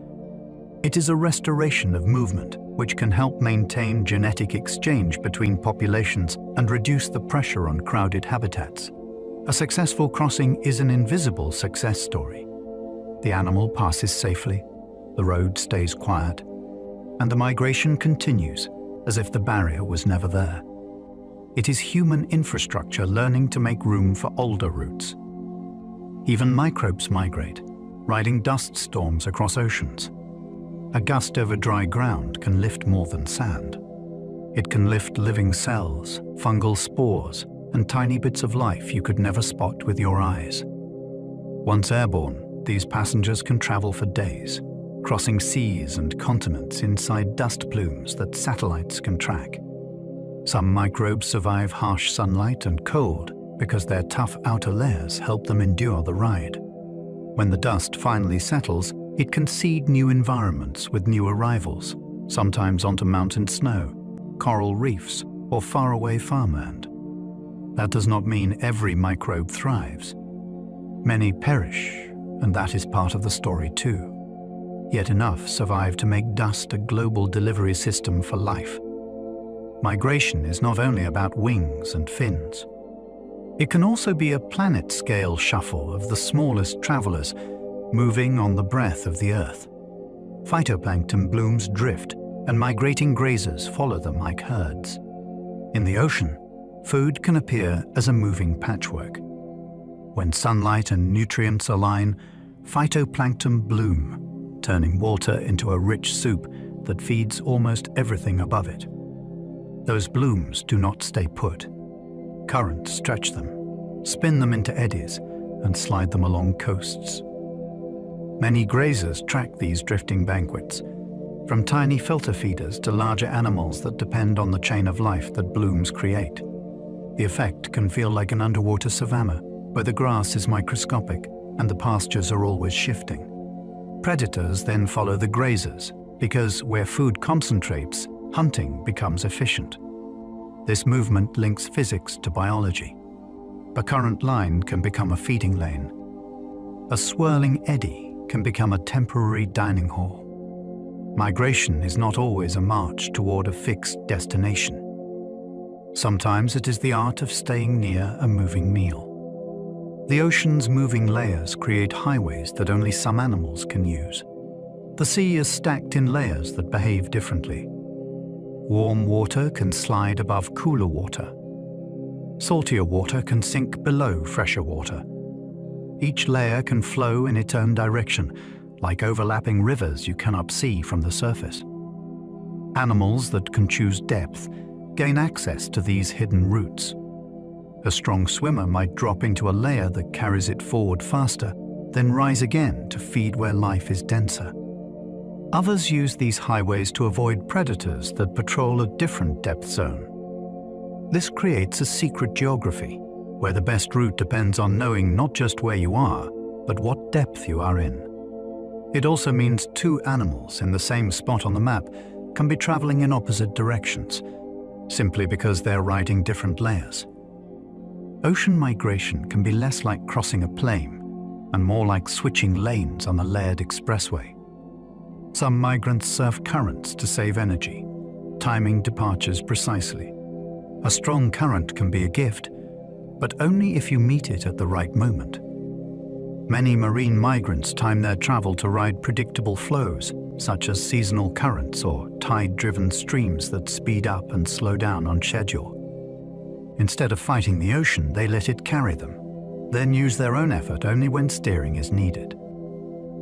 A: It is a restoration of movement, which can help maintain genetic exchange between populations and reduce the pressure on crowded habitats. A successful crossing is an invisible success story. The animal passes safely, the road stays quiet, and the migration continues as if the barrier was never there. It is human infrastructure learning to make room for older routes. Even microbes migrate, riding dust storms across oceans. A gust over dry ground can lift more than sand. It can lift living cells, fungal spores, and tiny bits of life you could never spot with your eyes. Once airborne, these passengers can travel for days, crossing seas and continents inside dust plumes that satellites can track. Some microbes survive harsh sunlight and cold because their tough outer layers help them endure the ride. When the dust finally settles, it can seed new environments with new arrivals, sometimes onto mountain snow, coral reefs, or faraway farmland. That does not mean every microbe thrives. Many perish, and that is part of the story too. Yet enough survive to make dust a global delivery system for life. Migration is not only about wings and fins. It can also be a planet-scale shuffle of the smallest travelers moving on the breath of the Earth. Phytoplankton blooms drift, and migrating grazers follow them like herds. In the ocean, food can appear as a moving patchwork. When sunlight and nutrients align, phytoplankton bloom, turning water into a rich soup that feeds almost everything above it. Those blooms do not stay put. Currents stretch them, spin them into eddies, and slide them along coasts. Many grazers track these drifting banquets, from tiny filter feeders to larger animals that depend on the chain of life that blooms create. The effect can feel like an underwater savanna, where the grass is microscopic and the pastures are always shifting. Predators then follow the grazers, because where food concentrates, hunting becomes efficient. This movement links physics to biology. A current line can become a feeding lane. A swirling eddy can become a temporary dining hall. Migration is not always a march toward a fixed destination. Sometimes it is the art of staying near a moving meal. The ocean's moving layers create highways that only some animals can use. The sea is stacked in layers that behave differently. Warm water can slide above cooler water. Saltier water can sink below fresher water. Each layer can flow in its own direction, like overlapping rivers you cannot see from the surface. Animals that can choose depth gain access to these hidden routes. A strong swimmer might drop into a layer that carries it forward faster, then rise again to feed where life is denser. Others use these highways to avoid predators that patrol a different depth zone. This creates a secret geography, where the best route depends on knowing not just where you are, but what depth you are in. It also means two animals in the same spot on the map can be traveling in opposite directions, simply because they're riding different layers. Ocean migration can be less like crossing a plain and more like switching lanes on a layered expressway. Some migrants surf currents to save energy, timing departures precisely. A strong current can be a gift, but only if you meet it at the right moment. Many marine migrants time their travel to ride predictable flows, such as seasonal currents or tide-driven streams that speed up and slow down on schedule. Instead of fighting the ocean, they let it carry them, then use their own effort only when steering is needed.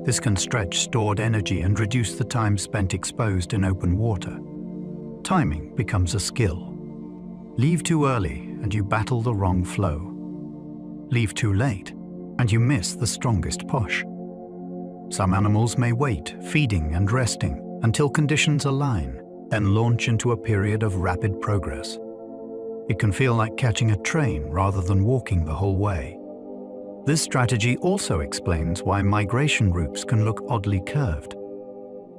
A: This can stretch stored energy and reduce the time spent exposed in open water. Timing becomes a skill. Leave too early and you battle the wrong flow. Leave too late and you miss the strongest push. Some animals may wait, feeding and resting, until conditions align, then launch into a period of rapid progress. It can feel like catching a train rather than walking the whole way. This strategy also explains why migration routes can look oddly curved.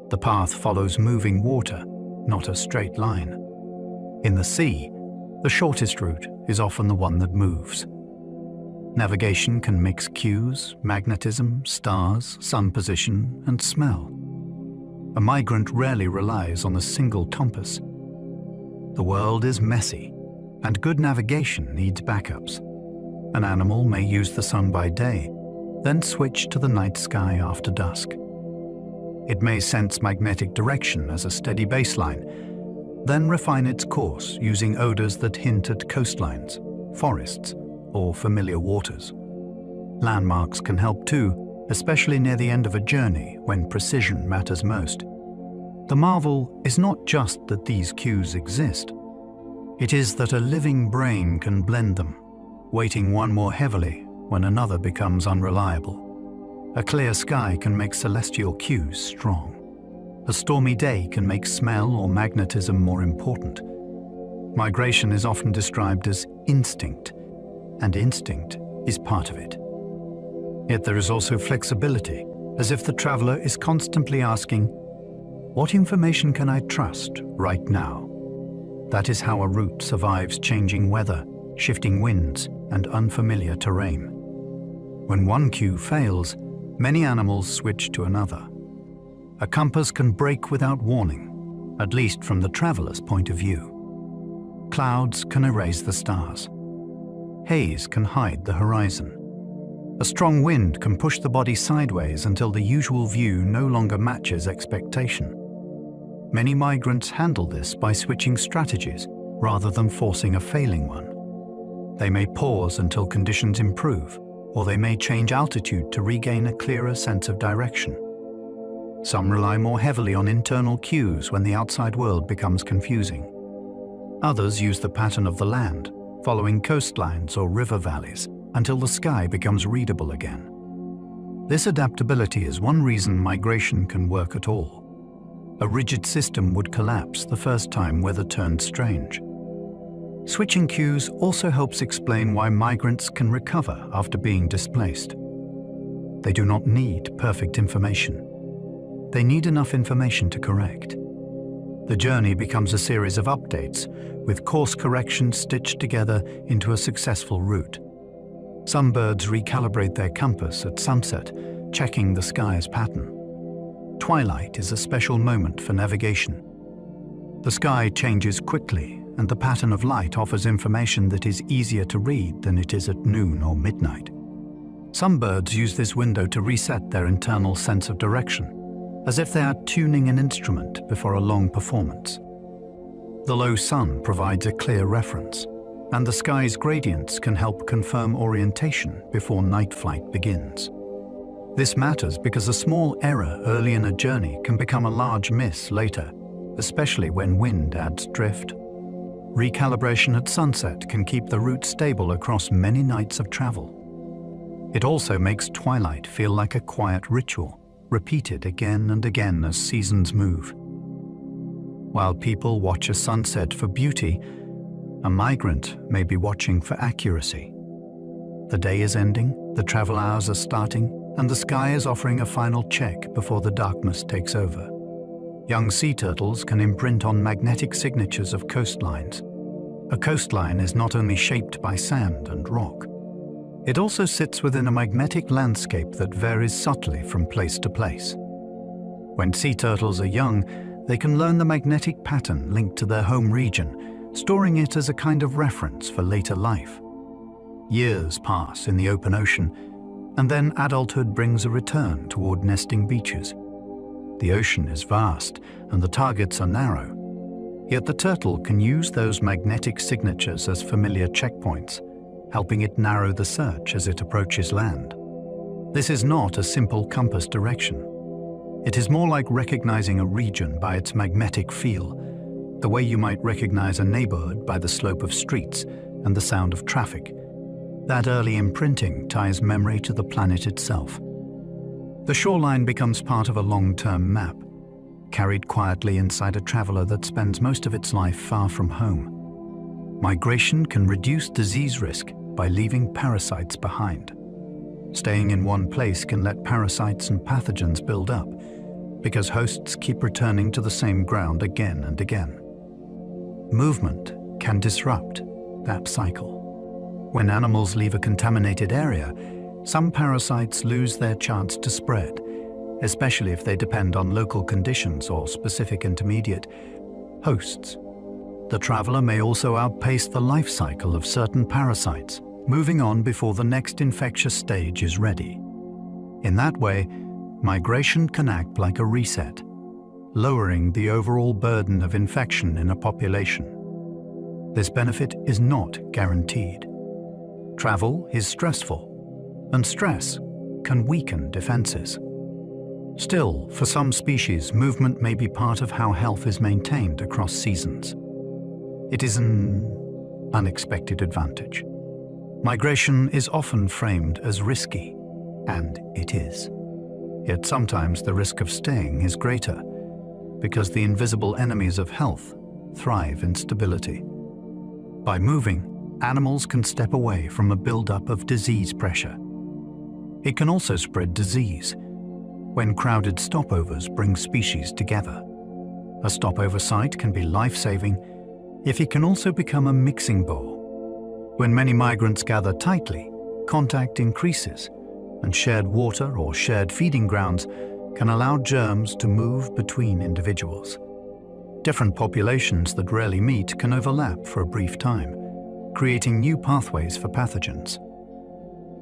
A: The path follows moving water, not a straight line. In the sea, the shortest route is often the one that moves. Navigation can mix cues, magnetism, stars, sun position, and smell. A migrant rarely relies on a single compass. The world is messy, and good navigation needs backups. An animal may use the sun by day, then switch to the night sky after dusk. It may sense magnetic direction as a steady baseline, then refine its course using odors that hint at coastlines, forests, or familiar waters. Landmarks can help too, especially near the end of a journey when precision matters most. The marvel is not just that these cues exist. It is that a living brain can blend them, weighting one more heavily when another becomes unreliable. A clear sky can make celestial cues strong. A stormy day can make smell or magnetism more important. Migration is often described as instinct, and instinct is part of it. Yet there is also flexibility, as if the traveler is constantly asking, what information can I trust right now? That is how a route survives changing weather, shifting winds, and unfamiliar terrain. When one cue fails, many animals switch to another. A compass can break without warning, at least from the traveler's point of view. Clouds can erase the stars. Haze can hide the horizon. A strong wind can push the body sideways until the usual view no longer matches expectation. Many migrants handle this by switching strategies rather than forcing a failing one. They may pause until conditions improve, or they may change altitude to regain a clearer sense of direction. Some rely more heavily on internal cues when the outside world becomes confusing. Others use the pattern of the land, following coastlines or river valleys, until the sky becomes readable again. This adaptability is one reason migration can work at all. A rigid system would collapse the first time weather turned strange. Switching cues also helps explain why migrants can recover after being displaced. They do not need perfect information. They need enough information to correct. The journey becomes a series of updates, with course corrections stitched together into a successful route. Some birds recalibrate their compass at sunset, checking the sky's pattern. Twilight is a special moment for navigation. The sky changes quickly, and the pattern of light offers information that is easier to read than it is at noon or midnight. Some birds use this window to reset their internal sense of direction, as if they are tuning an instrument before a long performance. The low sun provides a clear reference, and the sky's gradients can help confirm orientation before night flight begins. This matters because a small error early in a journey can become a large miss later, especially when wind adds drift. Recalibration at sunset can keep the route stable across many nights of travel. It also makes twilight feel like a quiet ritual, repeated again and again as seasons move. While people watch a sunset for beauty, a migrant may be watching for accuracy. The day is ending, the travel hours are starting, and the sky is offering a final check before the darkness takes over. Young sea turtles can imprint on magnetic signatures of coastlines. A coastline is not only shaped by sand and rock. It also sits within a magnetic landscape that varies subtly from place to place. When sea turtles are young, they can learn the magnetic pattern linked to their home region, storing it as a kind of reference for later life. Years pass in the open ocean, and then adulthood brings a return toward nesting beaches. The ocean is vast, and the targets are narrow. Yet the turtle can use those magnetic signatures as familiar checkpoints, helping it narrow the search as it approaches land. This is not a simple compass direction. It is more like recognizing a region by its magnetic feel, the way you might recognize a neighborhood by the slope of streets and the sound of traffic. That early imprinting ties memory to the planet itself. The shoreline becomes part of a long-term map, carried quietly inside a traveler that spends most of its life far from home. Migration can reduce disease risk by leaving parasites behind. Staying in one place can let parasites and pathogens build up, because hosts keep returning to the same ground again and again. Movement can disrupt that cycle. When animals leave a contaminated area, some parasites lose their chance to spread, especially if they depend on local conditions or specific intermediate hosts. The traveler may also outpace the life cycle of certain parasites, moving on before the next infectious stage is ready. In that way, migration can act like a reset, lowering the overall burden of infection in a population. This benefit is not guaranteed. Travel is stressful, and stress can weaken defenses. Still, for some species, movement may be part of how health is maintained across seasons. It is an unexpected advantage. Migration is often framed as risky, and it is. Yet sometimes the risk of staying is greater, because the invisible enemies of health thrive in stability. By moving, animals can step away from a buildup of disease pressure. It can also spread disease when crowded stopovers bring species together. A stopover site can be life-saving if it can also become a mixing bowl. When many migrants gather tightly, contact increases, and shared water or shared feeding grounds can allow germs to move between individuals. Different populations that rarely meet can overlap for a brief time, creating new pathways for pathogens.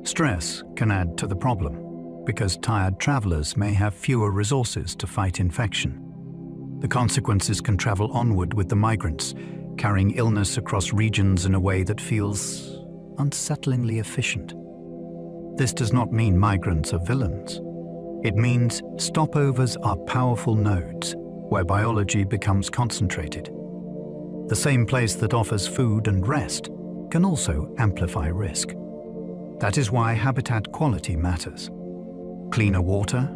A: Stress can add to the problem, because tired travelers may have fewer resources to fight infection. The consequences can travel onward with the migrants, carrying illness across regions in a way that feels unsettlingly efficient. This does not mean migrants are villains. It means stopovers are powerful nodes where biology becomes concentrated. The same place that offers food and rest can also amplify risk. That is why habitat quality matters. Cleaner water,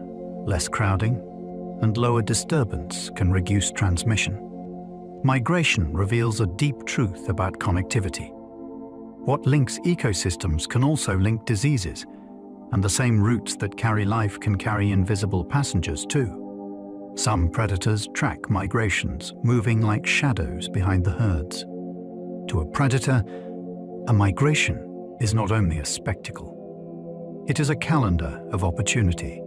A: less crowding, and lower disturbance can reduce transmission. Migration reveals a deep truth about connectivity. What links ecosystems can also link diseases, and the same routes that carry life can carry invisible passengers too. Some predators track migrations, moving like shadows behind the herds. To a predator, a migration is not only a spectacle. It is a calendar of opportunity.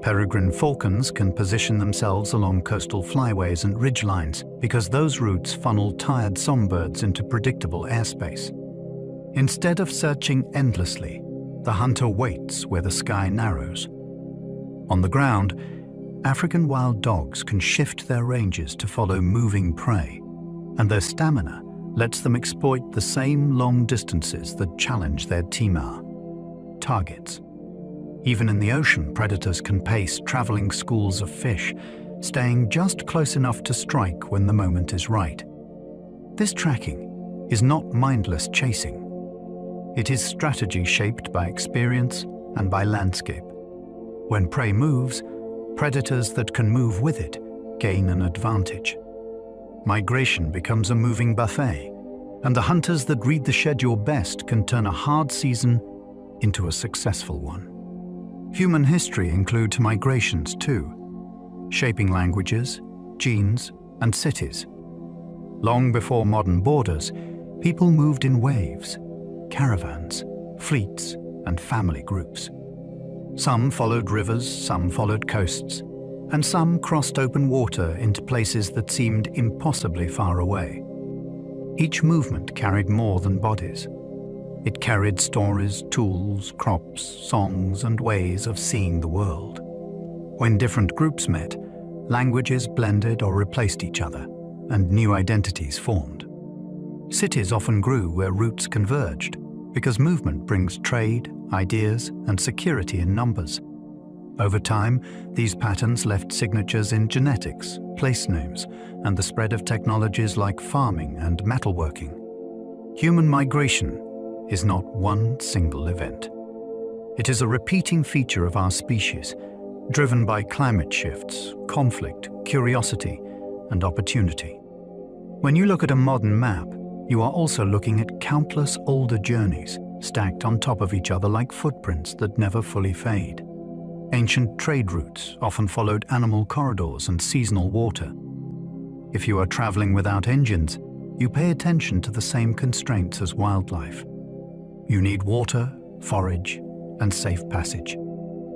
A: Peregrine falcons can position themselves along coastal flyways and ridgelines because those routes funnel tired songbirds into predictable airspace. Instead of searching endlessly, the hunter waits where the sky narrows. On the ground, African wild dogs can shift their ranges to follow moving prey, and their stamina lets them exploit the same long distances that challenge their timar, targets. Even in the ocean, predators can pace traveling schools of fish, staying just close enough to strike when the moment is right. This tracking is not mindless chasing. It is strategy shaped by experience and by landscape. When prey moves, predators that can move with it gain an advantage. Migration becomes a moving buffet, and the hunters that read the schedule best can turn a hard season into a successful one. Human history includes migrations too, shaping languages, genes, and cities. Long before modern borders, people moved in waves, caravans, fleets, and family groups. Some followed rivers, some followed coasts, and some crossed open water into places that seemed impossibly far away. Each movement carried more than bodies. It carried stories, tools, crops, songs, and ways of seeing the world. When different groups met, languages blended or replaced each other, and new identities formed. Cities often grew where routes converged, because movement brings trade, ideas, and security in numbers. Over time, these patterns left signatures in genetics, place names, and the spread of technologies like farming and metalworking. Human migration is not one single event. It is a repeating feature of our species, driven by climate shifts, conflict, curiosity, and opportunity. When you look at a modern map, you are also looking at countless older journeys stacked on top of each other like footprints that never fully fade. Ancient trade routes often followed animal corridors and seasonal water. If you are traveling without engines, you pay attention to the same constraints as wildlife. You need water, forage, and safe passage.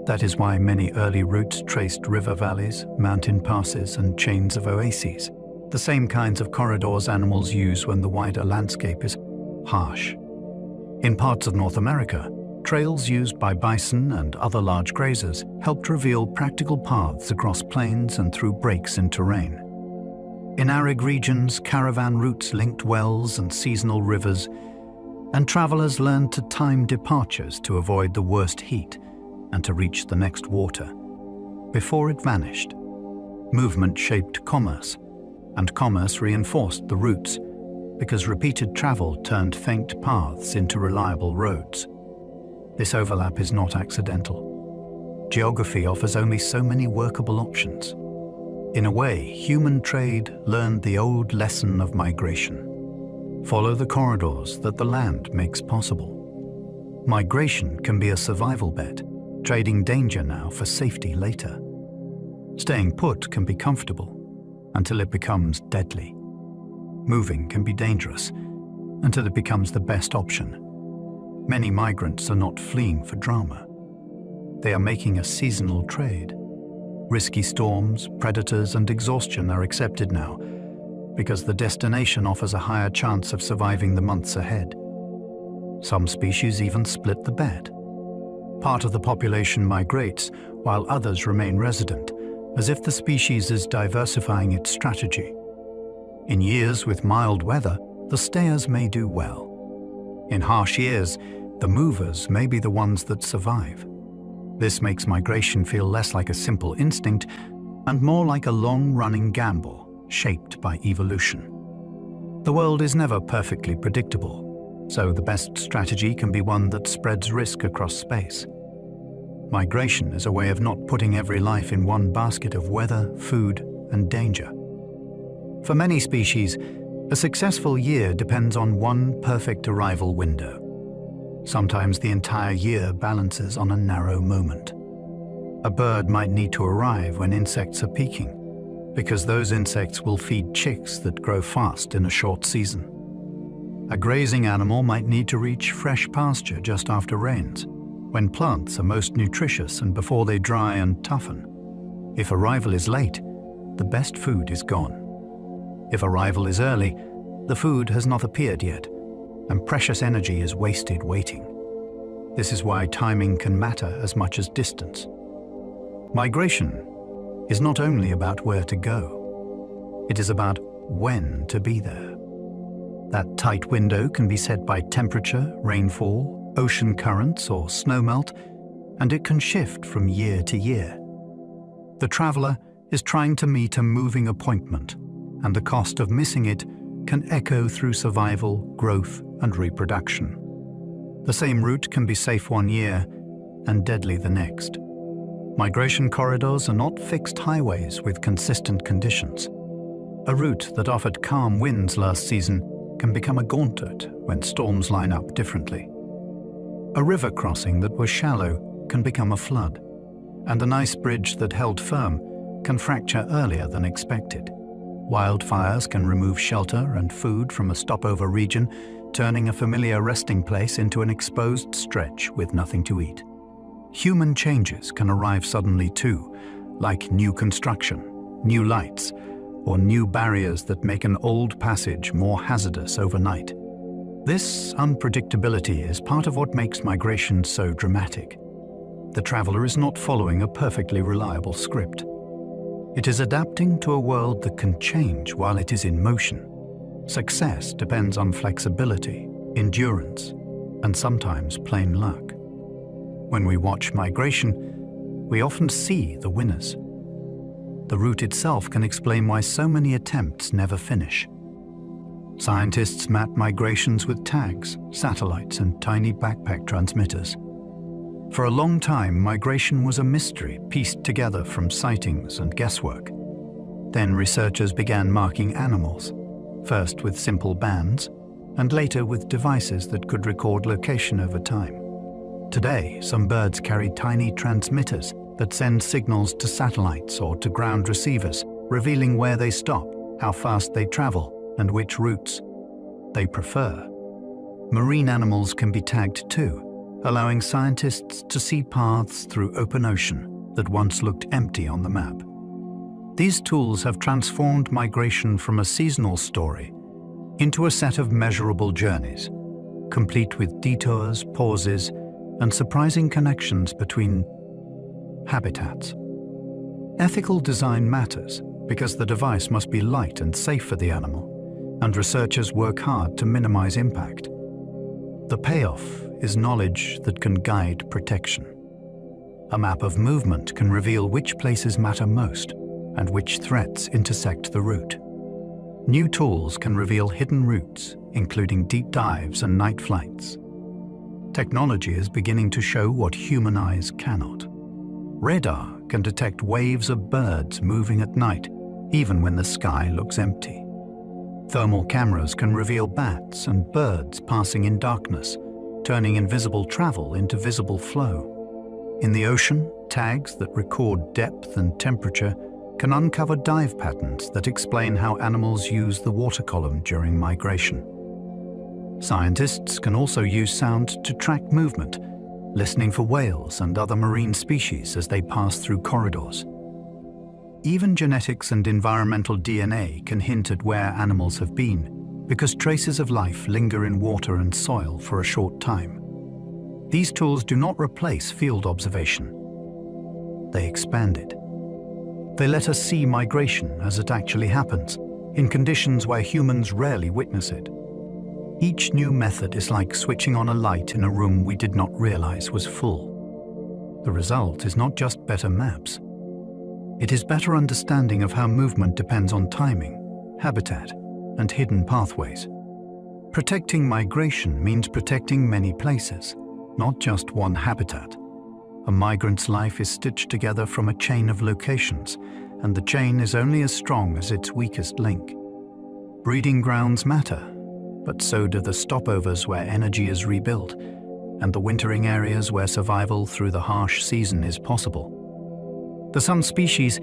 A: That is why many early routes traced river valleys, mountain passes, and chains of oases, the same kinds of corridors animals use when the wider landscape is harsh. In parts of North America, trails used by bison and other large grazers helped reveal practical paths across plains and through breaks in terrain. In arid regions, caravan routes linked wells and seasonal rivers, and travelers learned to time departures to avoid the worst heat and to reach the next water before it vanished. Movement shaped commerce, and commerce reinforced the routes because repeated travel turned faint paths into reliable roads. This overlap is not accidental. Geography offers only so many workable options. In a way, human trade learned the old lesson of migration. Follow the corridors that the land makes possible. Migration can be a survival bet, trading danger now for safety later. Staying put can be comfortable until it becomes deadly. Moving can be dangerous until it becomes the best option. Many migrants are not fleeing for drama. They are making a seasonal trade. Risky storms, predators, and exhaustion are accepted now because the destination offers a higher chance of surviving the months ahead. Some species even split the bet. Part of the population migrates while others remain resident, as if the species is diversifying its strategy. In years with mild weather, the stayers may do well. In harsh years, the movers may be the ones that survive. This makes migration feel less like a simple instinct and more like a long-running gamble shaped by evolution. The world is never perfectly predictable, so the best strategy can be one that spreads risk across space. Migration is a way of not putting every life in one basket of weather, food, and danger. For many species, a successful year depends on one perfect arrival window. Sometimes the entire year balances on a narrow moment. A bird might need to arrive when insects are peaking, because those insects will feed chicks that grow fast in a short season. A grazing animal might need to reach fresh pasture just after rains, when plants are most nutritious and before they dry and toughen. If arrival is late, the best food is gone. If arrival is early, the food has not appeared yet, and precious energy is wasted waiting. This is why timing can matter as much as distance. Migration is not only about where to go, it is about when to be there. That tight window can be set by temperature, rainfall, ocean currents, or snowmelt, and it can shift from year to year. The traveler is trying to meet a moving appointment, and the cost of missing it can echo through survival, growth, and reproduction. The same route can be safe one year and deadly the next. Migration corridors are not fixed highways with consistent conditions. A route that offered calm winds last season can become a gauntlet when storms line up differently. A river crossing that was shallow can become a flood, and an ice bridge that held firm can fracture earlier than expected. Wildfires can remove shelter and food from a stopover region, turning a familiar resting place into an exposed stretch with nothing to eat. Human changes can arrive suddenly too, like new construction, new lights, or new barriers that make an old passage more hazardous overnight. This unpredictability is part of what makes migration so dramatic. The traveler is not following a perfectly reliable script. It is adapting to a world that can change while it is in motion. Success depends on flexibility, endurance, and sometimes plain luck. When we watch migration, we often see the winners. The route itself can explain why so many attempts never finish. Scientists map migrations with tags, satellites, and tiny backpack transmitters. For a long time, migration was a mystery pieced together from sightings and guesswork. Then researchers began marking animals, first with simple bands, and later with devices that could record location over time. Today, some birds carry tiny transmitters that send signals to satellites or to ground receivers, revealing where they stop, how fast they travel, and which routes they prefer. Marine animals can be tagged too, allowing scientists to see paths through open ocean that once looked empty on the map. These tools have transformed migration from a seasonal story into a set of measurable journeys, complete with detours, pauses, and surprising connections between habitats. Ethical design matters because the device must be light and safe for the animal, and researchers work hard to minimize impact. The payoff is knowledge that can guide protection. A map of movement can reveal which places matter most and which threats intersect the route. New tools can reveal hidden routes, including deep dives and night flights. Technology is beginning to show what human eyes cannot. Radar can detect waves of birds moving at night, even when the sky looks empty. Thermal cameras can reveal bats and birds passing in darkness, turning invisible travel into visible flow. In the ocean, tags that record depth and temperature can uncover dive patterns that explain how animals use the water column during migration. Scientists can also use sound to track movement, listening for whales and other marine species as they pass through corridors. Even genetics and environmental DNA can hint at where animals have been, because traces of life linger in water and soil for a short time. These tools do not replace field observation. They expand it. They let us see migration as it actually happens, in conditions where humans rarely witness it. Each new method is like switching on a light in a room we did not realize was full. The result is not just better maps. It is better understanding of how movement depends on timing, habitat, and hidden pathways. Protecting migration means protecting many places, not just one habitat. A migrant's life is stitched together from a chain of locations, and the chain is only as strong as its weakest link. Breeding grounds matter, but so do the stopovers where energy is rebuilt, and the wintering areas where survival through the harsh season is possible. For some species,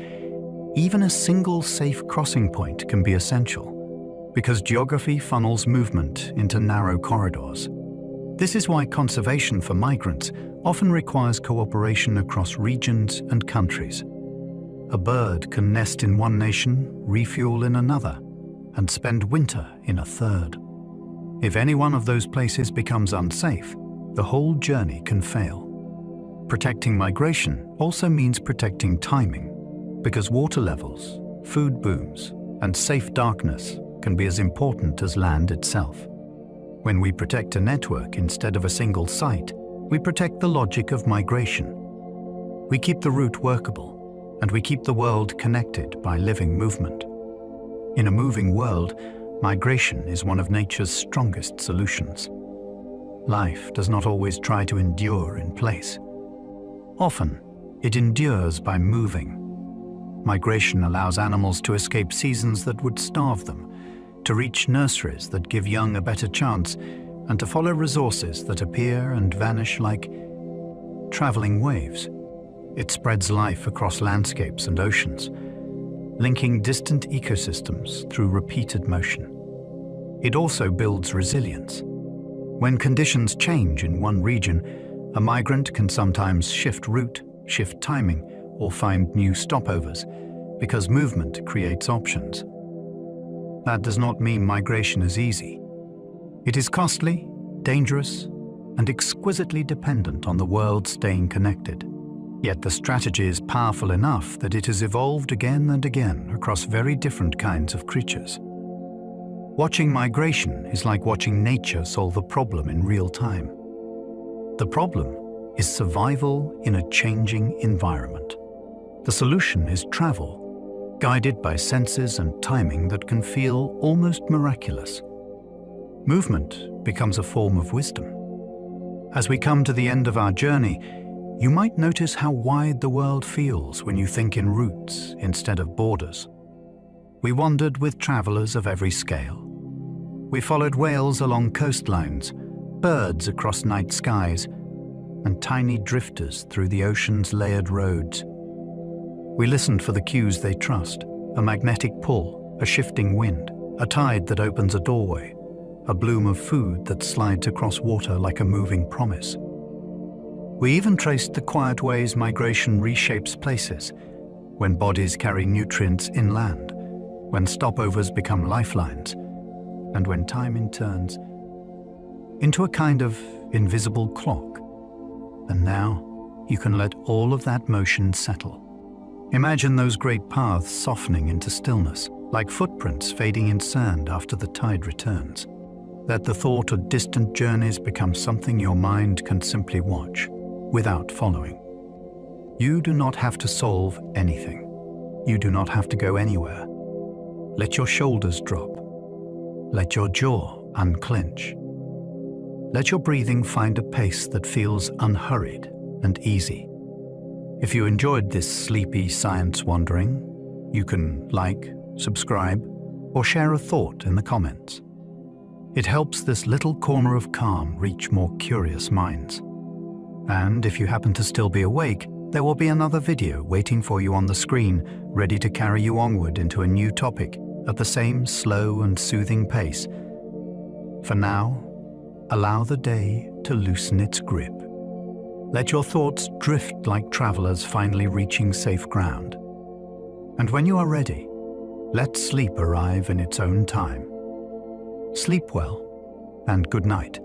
A: even a single safe crossing point can be essential, because geography funnels movement into narrow corridors. This is why conservation for migrants often requires cooperation across regions and countries. A bird can nest in one nation, refuel in another, and spend winter in a third. If any one of those places becomes unsafe, the whole journey can fail. Protecting migration also means protecting timing, because water levels, food booms, and safe darkness can be as important as land itself. When we protect a network instead of a single site, we protect the logic of migration. We keep the route workable, and we keep the world connected by living movement. In a moving world, migration is one of nature's strongest solutions. Life does not always try to endure in place. Often, it endures by moving. Migration allows animals to escape seasons that would starve them, to reach nurseries that give young a better chance, and to follow resources that appear and vanish like traveling waves. It spreads life across landscapes and oceans, linking distant ecosystems through repeated motion. It also builds resilience. When conditions change in one region, a migrant can sometimes shift route, shift timing, or find new stopovers, because movement creates options. That does not mean migration is easy. It is costly, dangerous, and exquisitely dependent on the world staying connected. Yet the strategy is powerful enough that it has evolved again and again across very different kinds of creatures. Watching migration is like watching nature solve a problem in real time. The problem is survival in a changing environment. The solution is travel, guided by senses and timing that can feel almost miraculous. Movement becomes a form of wisdom. As we come to the end of our journey, you might notice how wide the world feels when you think in routes instead of borders. We wandered with travelers of every scale. We followed whales along coastlines, birds across night skies, and tiny drifters through the ocean's layered roads. We listened for the cues they trust, a magnetic pull, a shifting wind, a tide that opens a doorway, a bloom of food that slides across water like a moving promise. We even traced the quiet ways migration reshapes places, when bodies carry nutrients inland, when stopovers become lifelines, and when time turns into a kind of invisible clock. And now you can let all of that motion settle. Imagine those great paths softening into stillness, like footprints fading in sand after the tide returns. Let the thought of distant journeys become something your mind can simply watch, without following. You do not have to solve anything. You do not have to go anywhere. Let your shoulders drop. Let your jaw unclench. Let your breathing find a pace that feels unhurried and easy. If you enjoyed this sleepy science wandering, you can like, subscribe, or share a thought in the comments. It helps this little corner of calm reach more curious minds. And if you happen to still be awake, there will be another video waiting for you on the screen, ready to carry you onward into a new topic at the same slow and soothing pace. For now, allow the day to loosen its grip. Let your thoughts drift like travelers finally reaching safe ground. And when you are ready, let sleep arrive in its own time. Sleep well, and good night.